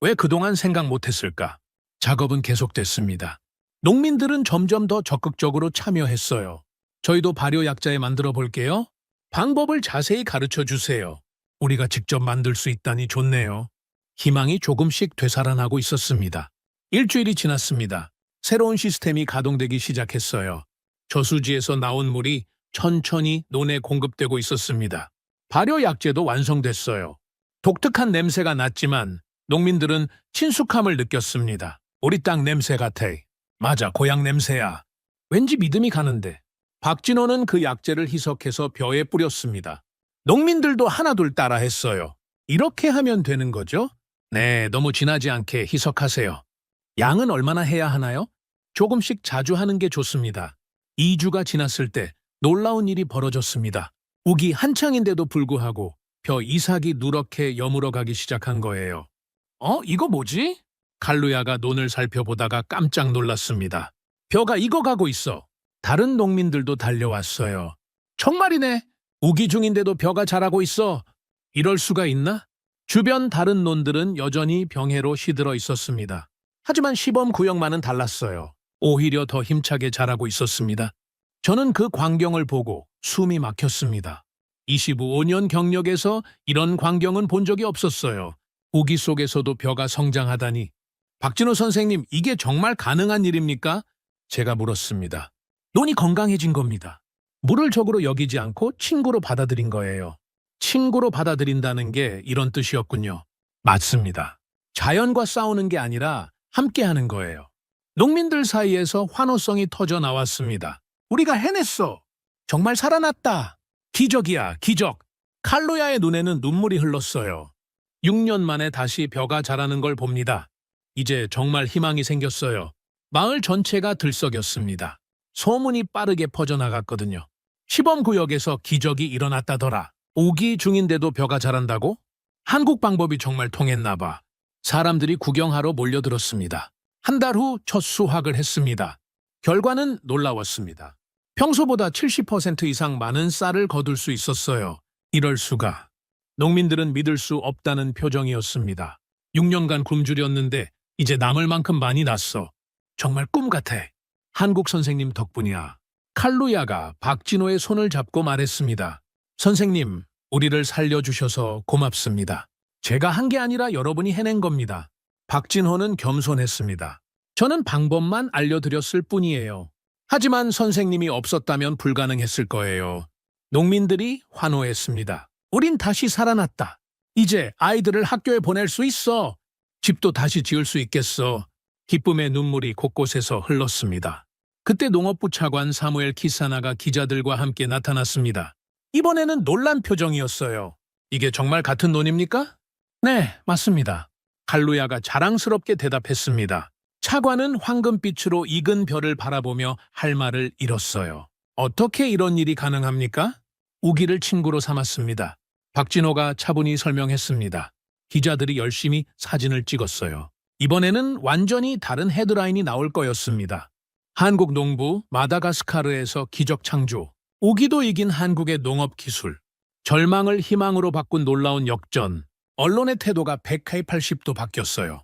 S2: 왜 그동안 생각 못했을까? 작업은 계속됐습니다. 농민들은 점점 더 적극적으로 참여했어요. 저희도 발효 약자에 만들어 볼게요. 방법을 자세히 가르쳐 주세요. 우리가 직접 만들 수 있다니 좋네요. 희망이 조금씩 되살아나고 있었습니다. 일주일이 지났습니다. 새로운 시스템이 가동되기 시작했어요. 저수지에서 나온 물이 천천히 논에 공급되고 있었습니다. 발효 약재도 완성됐어요. 독특한 냄새가 났지만 농민들은 친숙함을 느꼈습니다. 우리 땅 냄새 같아. 맞아, 고향 냄새야. 왠지 믿음이 가는데. 박진호는 그 약재를 희석해서 벼에 뿌렸습니다. 농민들도 하나둘 따라했어요. 이렇게 하면 되는 거죠? 네, 너무 진하지 않게 희석하세요. 양은 얼마나 해야 하나요? 조금씩 자주 하는 게 좋습니다. 2주가 지났을 때 놀라운 일이 벌어졌습니다. 우기 한창인데도 불구하고 벼 이삭이 누렇게 여물어가기 시작한 거예요. 이거 뭐지? 칼루야가 논을 살펴보다가 깜짝 놀랐습니다. 벼가 익어가고 있어. 다른 농민들도 달려왔어요. 정말이네. 우기 중인데도 벼가 자라고 있어. 이럴 수가 있나? 주변 다른 논들은 여전히 병해로 시들어 있었습니다. 하지만 시범 구역만은 달랐어요. 오히려 더 힘차게 자라고 있었습니다. 저는 그 광경을 보고 숨이 막혔습니다. 25년 경력에서 이런 광경은 본 적이 없었어요. 우기 속에서도 벼가 성장하다니. 박진호 선생님, 이게 정말 가능한 일입니까? 제가 물었습니다. 논이 건강해진 겁니다. 물을 적으로 여기지 않고 친구로 받아들인 거예요. 친구로 받아들인다는 게 이런 뜻이었군요. 맞습니다. 자연과 싸우는 게 아니라 함께하는 거예요. 농민들 사이에서 환호성이 터져 나왔습니다. 우리가 해냈어. 정말 살아났다. 기적이야, 기적. 칼로야의 눈에는 눈물이 흘렀어요. 6년 만에 다시 벼가 자라는 걸 봅니다. 이제 정말 희망이 생겼어요. 마을 전체가 들썩였습니다. 소문이 빠르게 퍼져나갔거든요. 시범구역에서 기적이 일어났다더라. 우기 중인데도 벼가 자란다고? 한국 방법이 정말 통했나 봐. 사람들이 구경하러 몰려들었습니다. 한 달 후 첫 수확을 했습니다. 결과는 놀라웠습니다. 평소보다 70% 이상 많은 쌀을 거둘 수 있었어요. 이럴 수가. 농민들은 믿을 수 없다는 표정이었습니다. 6년간 굶주렸는데 이제 남을 만큼 많이 났어. 정말 꿈 같아. 한국 선생님 덕분이야. 칼루야가 박진호의 손을 잡고 말했습니다. 선생님, 우리를 살려주셔서 고맙습니다. 제가 한 게 아니라 여러분이 해낸 겁니다. 박진호는 겸손했습니다. 저는 방법만 알려드렸을 뿐이에요. 하지만 선생님이 없었다면 불가능했을 거예요. 농민들이 환호했습니다. 우린 다시 살아났다. 이제 아이들을 학교에 보낼 수 있어. 집도 다시 지을 수 있겠어. 기쁨의 눈물이 곳곳에서 흘렀습니다. 그때 농업부 차관 사무엘 키사나가 기자들과 함께 나타났습니다. 이번에는 놀란 표정이었어요. 이게 정말 같은 논입니까? 네, 맞습니다. 칼루야가 자랑스럽게 대답했습니다. 차관은 황금빛으로 익은 벼를 바라보며 할 말을 잃었어요. 어떻게 이런 일이 가능합니까? 우기를 친구로 삼았습니다. 박진호가 차분히 설명했습니다. 기자들이 열심히 사진을 찍었어요. 이번에는 완전히 다른 헤드라인이 나올 거였습니다. 한국 농부 마다가스카르에서 기적 창조. 우기도 이긴 한국의 농업 기술. 절망을 희망으로 바꾼 놀라운 역전. 언론의 태도가 180도 바뀌었어요.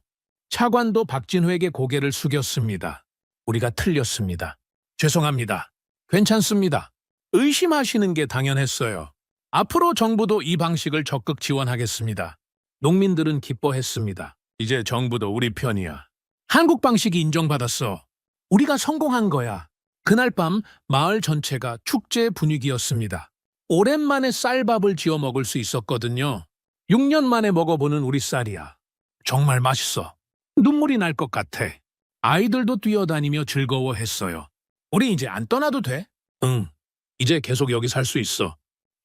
S2: 차관도 박진호에게 고개를 숙였습니다. 우리가 틀렸습니다. 죄송합니다. 괜찮습니다. 의심하시는 게 당연했어요. 앞으로 정부도 이 방식을 적극 지원하겠습니다. 농민들은 기뻐했습니다. 이제 정부도 우리 편이야. 한국 방식이 인정받았어. 우리가 성공한 거야. 그날 밤 마을 전체가 축제 분위기였습니다. 오랜만에 쌀밥을 지어 먹을 수 있었거든요. 6년 만에 먹어보는 우리 쌀이야. 정말 맛있어. 눈물이 날 것 같아. 아이들도 뛰어다니며 즐거워했어요. 우리 이제 안 떠나도 돼? 응. 이제 계속 여기 살 수 있어.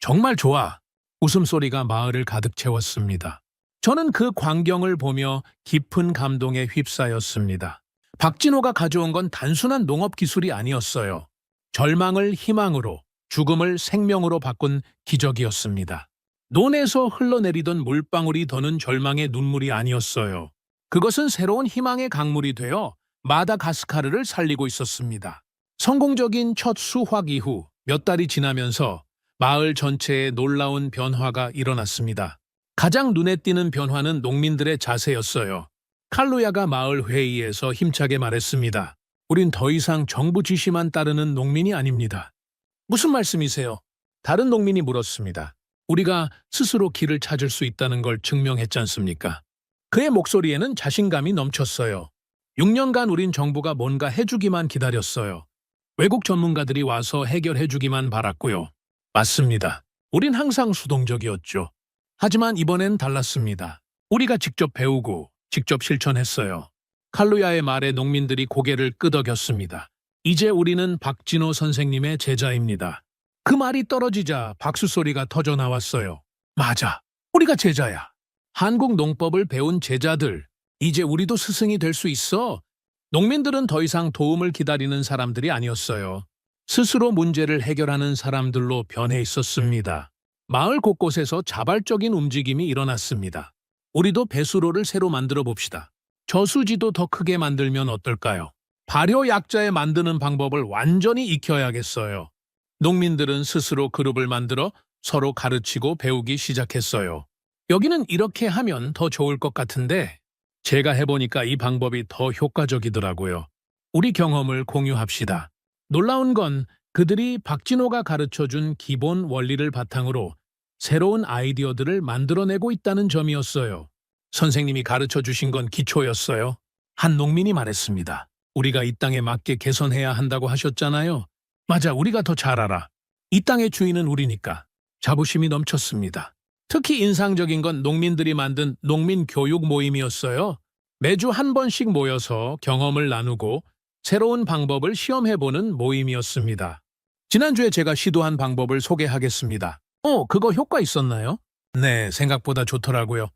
S2: 정말 좋아. 웃음소리가 마을을 가득 채웠습니다. 저는 그 광경을 보며 깊은 감동에 휩싸였습니다. 박진호가 가져온 건 단순한 농업 기술이 아니었어요. 절망을 희망으로, 죽음을 생명으로 바꾼 기적이었습니다. 논에서 흘러내리던 물방울이 더는 절망의 눈물이 아니었어요. 그것은 새로운 희망의 강물이 되어 마다가스카르를 살리고 있었습니다. 성공적인 첫 수확 이후 몇 달이 지나면서 마을 전체에 놀라운 변화가 일어났습니다. 가장 눈에 띄는 변화는 농민들의 자세였어요. 칼루야가 마을 회의에서 힘차게 말했습니다. 우린 더 이상 정부 지시만 따르는 농민이 아닙니다. 무슨 말씀이세요? 다른 농민이 물었습니다. 우리가 스스로 길을 찾을 수 있다는 걸 증명했지 않습니까? 그의 목소리에는 자신감이 넘쳤어요. 6년간 우린 정부가 뭔가 해주기만 기다렸어요. 외국 전문가들이 와서 해결해주기만 바랐고요. 맞습니다. 우린 항상 수동적이었죠. 하지만 이번엔 달랐습니다. 우리가 직접 배우고 직접 실천했어요. 칼루야의 말에 농민들이 고개를 끄덕였습니다. 이제 우리는 박진호 선생님의 제자입니다. 그 말이 떨어지자 박수 소리가 터져 나왔어요. 맞아. 우리가 제자야. 한국 농법을 배운 제자들. 이제 우리도 스승이 될 수 있어. 농민들은 더 이상 도움을 기다리는 사람들이 아니었어요. 스스로 문제를 해결하는 사람들로 변해 있었습니다. 마을 곳곳에서 자발적인 움직임이 일어났습니다. 우리도 배수로를 새로 만들어 봅시다. 저수지도 더 크게 만들면 어떨까요? 발효약자에 만드는 방법을 완전히 익혀야겠어요. 농민들은 스스로 그룹을 만들어 서로 가르치고 배우기 시작했어요. 여기는 이렇게 하면 더 좋을 것 같은데 제가 해보니까 이 방법이 더 효과적이더라고요. 우리 경험을 공유합시다. 놀라운 건 그들이 박진호가 가르쳐준 기본 원리를 바탕으로 새로운 아이디어들을 만들어내고 있다는 점이었어요. 선생님이 가르쳐주신 건 기초였어요. 한 농민이 말했습니다. 우리가 이 땅에 맞게 개선해야 한다고 하셨잖아요. 맞아, 우리가 더 잘 알아. 이 땅의 주인은 우리니까. 자부심이 넘쳤습니다. 특히 인상적인 건 농민들이 만든 농민 교육 모임이었어요. 매주 한 번씩 모여서 경험을 나누고 새로운 방법을 시험해보는 모임이었습니다. 지난주에 제가 시도한 방법을 소개하겠습니다. 그거 효과 있었나요? 네, 생각보다 좋더라고요.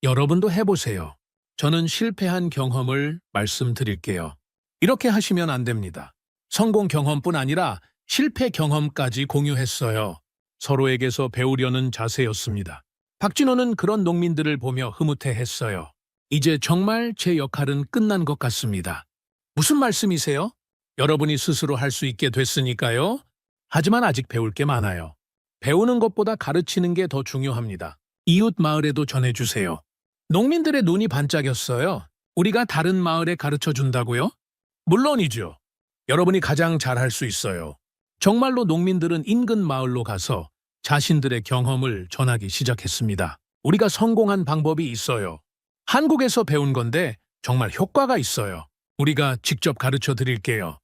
S2: 여러분도 해보세요. 저는 실패한 경험을 말씀드릴게요. 이렇게 하시면 안 됩니다. 성공 경험뿐 아니라 실패 경험까지 공유했어요. 서로에게서 배우려는 자세였습니다. 박진호는 그런 농민들을 보며 흐뭇해했어요. 이제 정말 제 역할은 끝난 것 같습니다. 무슨 말씀이세요? 여러분이 스스로 할 수 있게 됐으니까요. 하지만 아직 배울 게 많아요. 배우는 것보다 가르치는 게 더 중요합니다. 이웃 마을에도 전해주세요. 농민들의 눈이 반짝였어요. 우리가 다른 마을에 가르쳐 준다고요? 물론이죠. 여러분이 가장 잘할 수 있어요. 정말로 농민들은 인근 마을로 가서 자신들의 경험을 전하기 시작했습니다. 우리가 성공한 방법이 있어요. 한국에서 배운 건데 정말 효과가 있어요. 우리가 직접 가르쳐 드릴게요.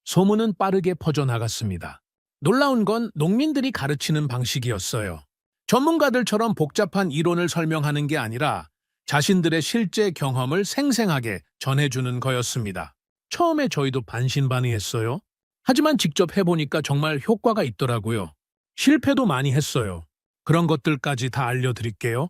S2: 소문은 빠르게 퍼져나갔습니다. 놀라운 건 농민들이 가르치는 방식이었어요. 전문가들처럼 복잡한 이론을 설명하는 게 아니라 자신들의 실제 경험을 생생하게 전해주는 거였습니다. 처음에 저희도 반신반의했어요. 하지만 직접 해보니까 정말 효과가 있더라고요. 실패도 많이 했어요. 그런 것들까지 다 알려드릴게요.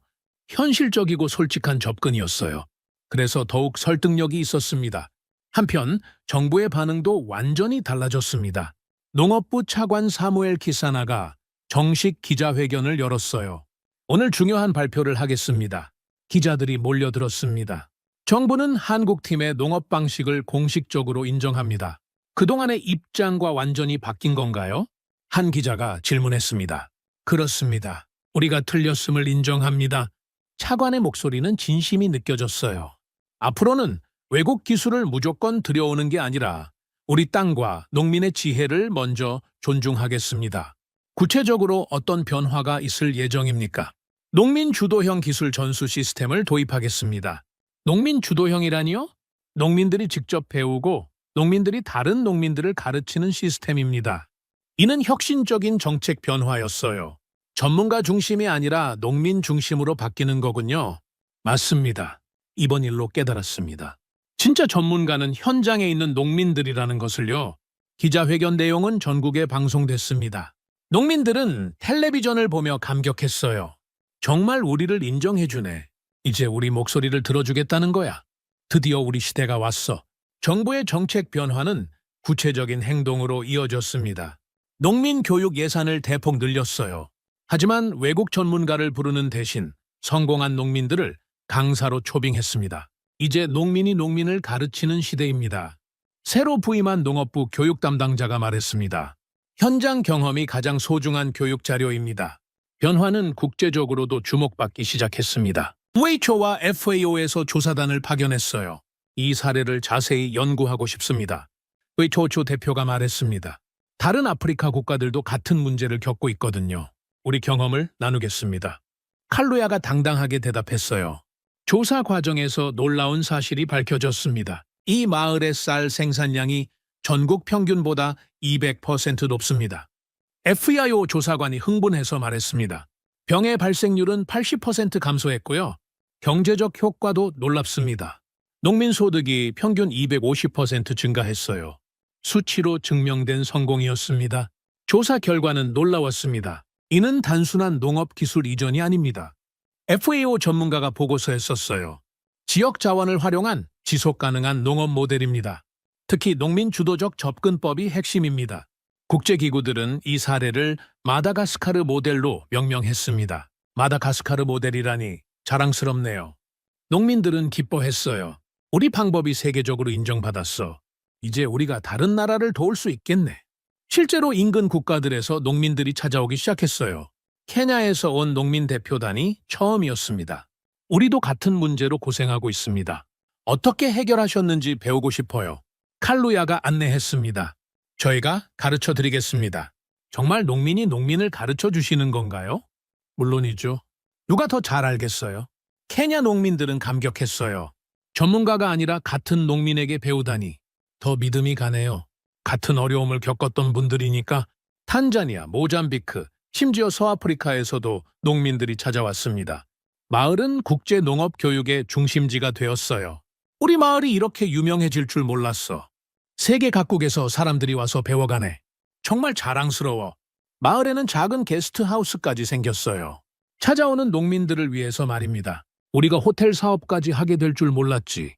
S2: 현실적이고 솔직한 접근이었어요. 그래서 더욱 설득력이 있었습니다. 한편 정부의 반응도 완전히 달라졌습니다. 농업부 차관 사무엘 키사나가 정식 기자회견을 열었어요. 오늘 중요한 발표를 하겠습니다. 기자들이 몰려들었습니다. 정부는 한국팀의 농업 방식을 공식적으로 인정합니다. 그동안의 입장과 완전히 바뀐 건가요? 한 기자가 질문했습니다. 그렇습니다. 우리가 틀렸음을 인정합니다. 차관의 목소리는 진심이 느껴졌어요. 앞으로는 외국 기술을 무조건 들여오는 게 아니라 우리 땅과 농민의 지혜를 먼저 존중하겠습니다. 구체적으로 어떤 변화가 있을 예정입니까? 농민 주도형 기술 전수 시스템을 도입하겠습니다. 농민 주도형이라니요? 농민들이 직접 배우고 농민들이 다른 농민들을 가르치는 시스템입니다. 이는 혁신적인 정책 변화였어요. 전문가 중심이 아니라 농민 중심으로 바뀌는 거군요. 맞습니다. 이번 일로 깨달았습니다. 진짜 전문가는 현장에 있는 농민들이라는 것을요. 기자회견 내용은 전국에 방송됐습니다. 농민들은 텔레비전을 보며 감격했어요. 정말 우리를 인정해주네. 이제 우리 목소리를 들어주겠다는 거야. 드디어 우리 시대가 왔어. 정부의 정책 변화는 구체적인 행동으로 이어졌습니다. 농민 교육 예산을 대폭 늘렸어요. 하지만 외국 전문가를 부르는 대신 성공한 농민들을 강사로 초빙했습니다. 이제 농민이 농민을 가르치는 시대입니다. 새로 부임한 농업부 교육 담당자가 말했습니다. 현장 경험이 가장 소중한 교육 자료입니다. 변화는 국제적으로도 주목받기 시작했습니다. WHO와 FAO에서 조사단을 파견했어요. 이 사례를 자세히 연구하고 싶습니다. WHO 대표가 말했습니다. 다른 아프리카 국가들도 같은 문제를 겪고 있거든요. 우리 경험을 나누겠습니다. 칼루야가 당당하게 대답했어요. 조사 과정에서 놀라운 사실이 밝혀졌습니다. 이 마을의 쌀 생산량이 전국 평균보다 200% 높습니다. FAO 조사관이 흥분해서 말했습니다. 병의 발생률은 80% 감소했고요. 경제적 효과도 놀랍습니다. 농민 소득이 평균 250% 증가했어요. 수치로 증명된 성공이었습니다. 조사 결과는 놀라웠습니다. 이는 단순한 농업 기술 이전이 아닙니다. FAO 전문가가 보고서에 썼어요. 지역 자원을 활용한 지속 가능한 농업 모델입니다. 특히 농민 주도적 접근법이 핵심입니다. 국제기구들은 이 사례를 마다가스카르 모델로 명명했습니다. 마다가스카르 모델이라니 자랑스럽네요. 농민들은 기뻐했어요. 우리 방법이 세계적으로 인정받았어. 이제 우리가 다른 나라를 도울 수 있겠네. 실제로 인근 국가들에서 농민들이 찾아오기 시작했어요. 케냐에서 온 농민 대표단이 처음이었습니다. 우리도 같은 문제로 고생하고 있습니다. 어떻게 해결하셨는지 배우고 싶어요. 칼루야가 안내했습니다. 저희가 가르쳐 드리겠습니다. 정말 농민이 농민을 가르쳐 주시는 건가요? 물론이죠. 누가 더 잘 알겠어요? 케냐 농민들은 감격했어요. 전문가가 아니라 같은 농민에게 배우다니 더 믿음이 가네요. 같은 어려움을 겪었던 분들이니까 탄자니아, 모잠비크, 심지어 서아프리카에서도 농민들이 찾아왔습니다. 마을은 국제 농업 교육의 중심지가 되었어요. 우리 마을이 이렇게 유명해질 줄 몰랐어. 세계 각국에서 사람들이 와서 배워가네. 정말 자랑스러워. 마을에는 작은 게스트하우스까지 생겼어요. 찾아오는 농민들을 위해서 말입니다. 우리가 호텔 사업까지 하게 될 줄 몰랐지.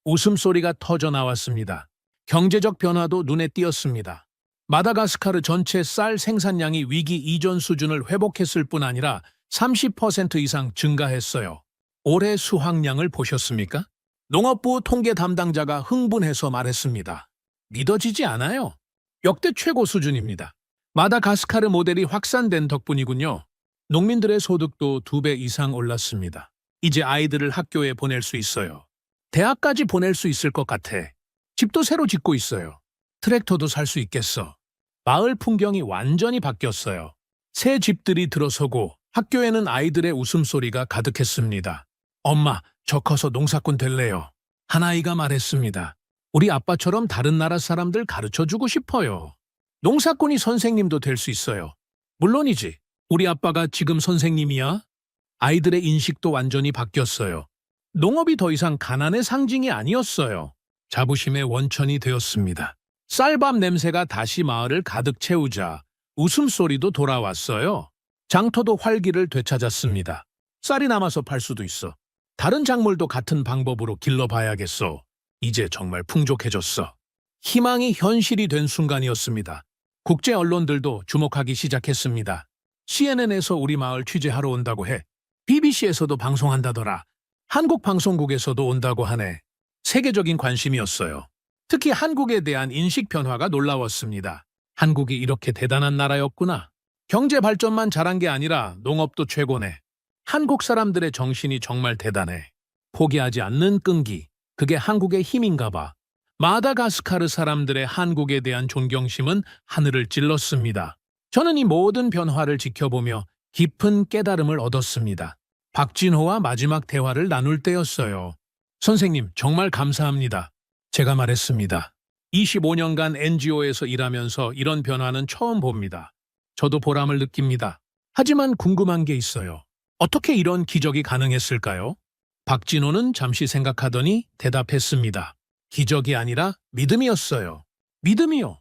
S2: 웃음소리가 터져 나왔습니다. 경제적 변화도 눈에 띄었습니다. 마다가스카르 전체 쌀 생산량이 위기 이전 수준을 회복했을 뿐 아니라 30% 이상 증가했어요. 올해 수확량을 보셨습니까? 농업부 통계 담당자가 흥분해서 말했습니다. 믿어지지 않아요. 역대 최고 수준입니다. 마다가스카르 모델이 확산된 덕분이군요. 농민들의 소득도 2배 이상 올랐습니다. 이제 아이들을 학교에 보낼 수 있어요. 대학까지 보낼 수 있을 것 같아. 집도 새로 짓고 있어요. 트랙터도 살 수 있겠어. 마을 풍경이 완전히 바뀌었어요. 새 집들이 들어서고 학교에는 아이들의 웃음소리가 가득했습니다. 엄마, 저 커서 농사꾼 될래요. 한 아이가 말했습니다. 우리 아빠처럼 다른 나라 사람들 가르쳐주고 싶어요. 농사꾼이 선생님도 될 수 있어요. 물론이지. 우리 아빠가 지금 선생님이야? 아이들의 인식도 완전히 바뀌었어요. 농업이 더 이상 가난의 상징이 아니었어요. 자부심의 원천이 되었습니다. 쌀밥 냄새가 다시 마을을 가득 채우자 웃음소리도 돌아왔어요. 장터도 활기를 되찾았습니다. 쌀이 남아서 팔 수도 있어. 다른 작물도 같은 방법으로 길러봐야겠어. 이제 정말 풍족해졌어. 희망이 현실이 된 순간이었습니다. 국제 언론들도 주목하기 시작했습니다. CNN에서 우리 마을 취재하러 온다고 해. BBC에서도 방송한다더라. 한국 방송국에서도 온다고 하네. 세계적인 관심이었어요. 특히 한국에 대한 인식 변화가 놀라웠습니다. 한국이 이렇게 대단한 나라였구나. 경제 발전만 잘한 게 아니라 농업도 최고네. 한국 사람들의 정신이 정말 대단해. 포기하지 않는 끈기. 그게 한국의 힘인가 봐. 마다가스카르 사람들의 한국에 대한 존경심은 하늘을 찔렀습니다. 저는 이 모든 변화를 지켜보며 깊은 깨달음을 얻었습니다. 박진호와 마지막 대화를 나눌 때였어요. 선생님, 정말 감사합니다. 제가 말했습니다. 25년간 NGO에서 일하면서 이런 변화는 처음 봅니다. 저도 보람을 느낍니다. 하지만 궁금한 게 있어요. 어떻게 이런 기적이 가능했을까요? 박진호는 잠시 생각하더니 대답했습니다. 기적이 아니라 믿음이었어요. 믿음이요.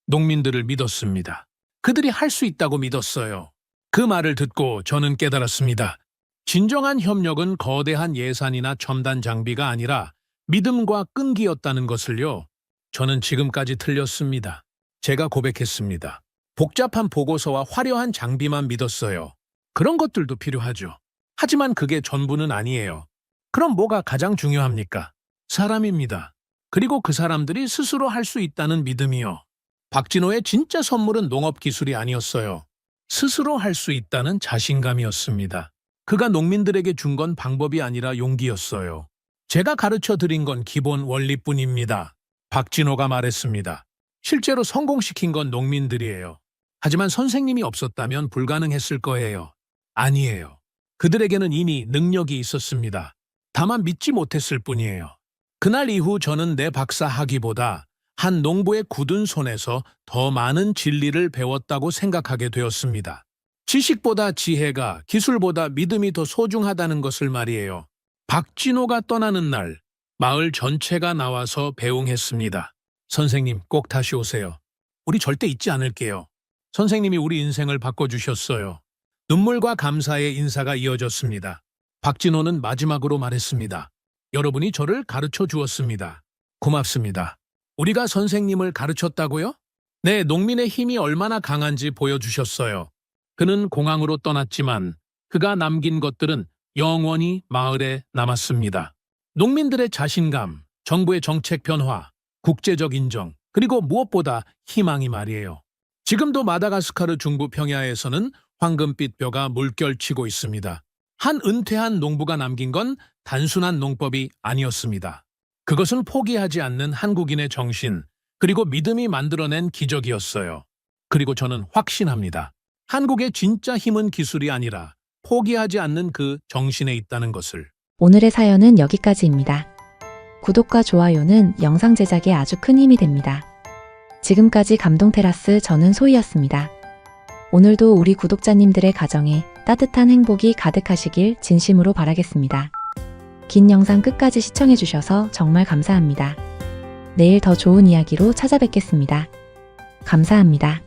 S2: 농민들을 믿었습니다. 그들이 할 수 있다고 믿었어요. 그 말을 듣고 저는 깨달았습니다. 진정한 협력은 거대한 예산이나 첨단 장비가 아니라 믿음과 끈기였다는 것을요. 저는 지금까지 틀렸습니다. 제가 고백했습니다. 복잡한 보고서와 화려한 장비만 믿었어요. 그런 것들도 필요하죠. 하지만 그게 전부는 아니에요. 그럼 뭐가 가장 중요합니까? 사람입니다. 그리고 그 사람들이 스스로 할 수 있다는 믿음이요. 박진호의 진짜 선물은 농업 기술이 아니었어요. 스스로 할 수 있다는 자신감이었습니다. 그가 농민들에게 준 건 방법이 아니라 용기였어요. 제가 가르쳐 드린 건 기본 원리뿐입니다. 박진호가 말했습니다. 실제로 성공시킨 건 농민들이에요. 하지만 선생님이 없었다면 불가능했을 거예요. 아니에요. 그들에게는 이미 능력이 있었습니다. 다만 믿지 못했을 뿐이에요. 그날 이후 저는 내 박사 학위보다 한 농부의 굳은 손에서 더 많은 진리를 배웠다고 생각하게 되었습니다. 지식보다 지혜가, 기술보다 믿음이 더 소중하다는 것을 말이에요. 박진호가 떠나는 날, 마을 전체가 나와서 배웅했습니다. 선생님, 꼭 다시 오세요. 우리 절대 잊지 않을게요. 선생님이 우리 인생을 바꿔주셨어요. 눈물과 감사의 인사가 이어졌습니다. 박진호는 마지막으로 말했습니다. 여러분이 저를 가르쳐 주었습니다. 고맙습니다. 우리가 선생님을 가르쳤다고요? 네, 농민의 힘이 얼마나 강한지 보여주셨어요. 그는 공항으로 떠났지만 그가 남긴 것들은 영원히 마을에 남았습니다. 농민들의 자신감, 정부의 정책 변화, 국제적 인정, 그리고 무엇보다 희망이 말이에요. 지금도 마다가스카르 중부 평야에서는 황금빛 뼈가 물결치고 있습니다. 한 은퇴한 농부가 남긴 건 단순한 농법이 아니었습니다. 그것은 포기하지 않는 한국인의 정신, 그리고 믿음이 만들어낸 기적이었어요. 그리고 저는 확신합니다. 한국의 진짜 힘은 기술이 아니라 포기하지 않는 그 정신에 있다는 것을.
S3: 오늘의 사연은 여기까지입니다. 구독과 좋아요는 영상 제작에 아주 큰 힘이 됩니다. 지금까지 감동테라스 저는 소희였습니다. 오늘도 우리 구독자님들의 가정에 따뜻한 행복이 가득하시길 진심으로 바라겠습니다. 긴 영상 끝까지 시청해주셔서 정말 감사합니다. 내일 더 좋은 이야기로 찾아뵙겠습니다. 감사합니다.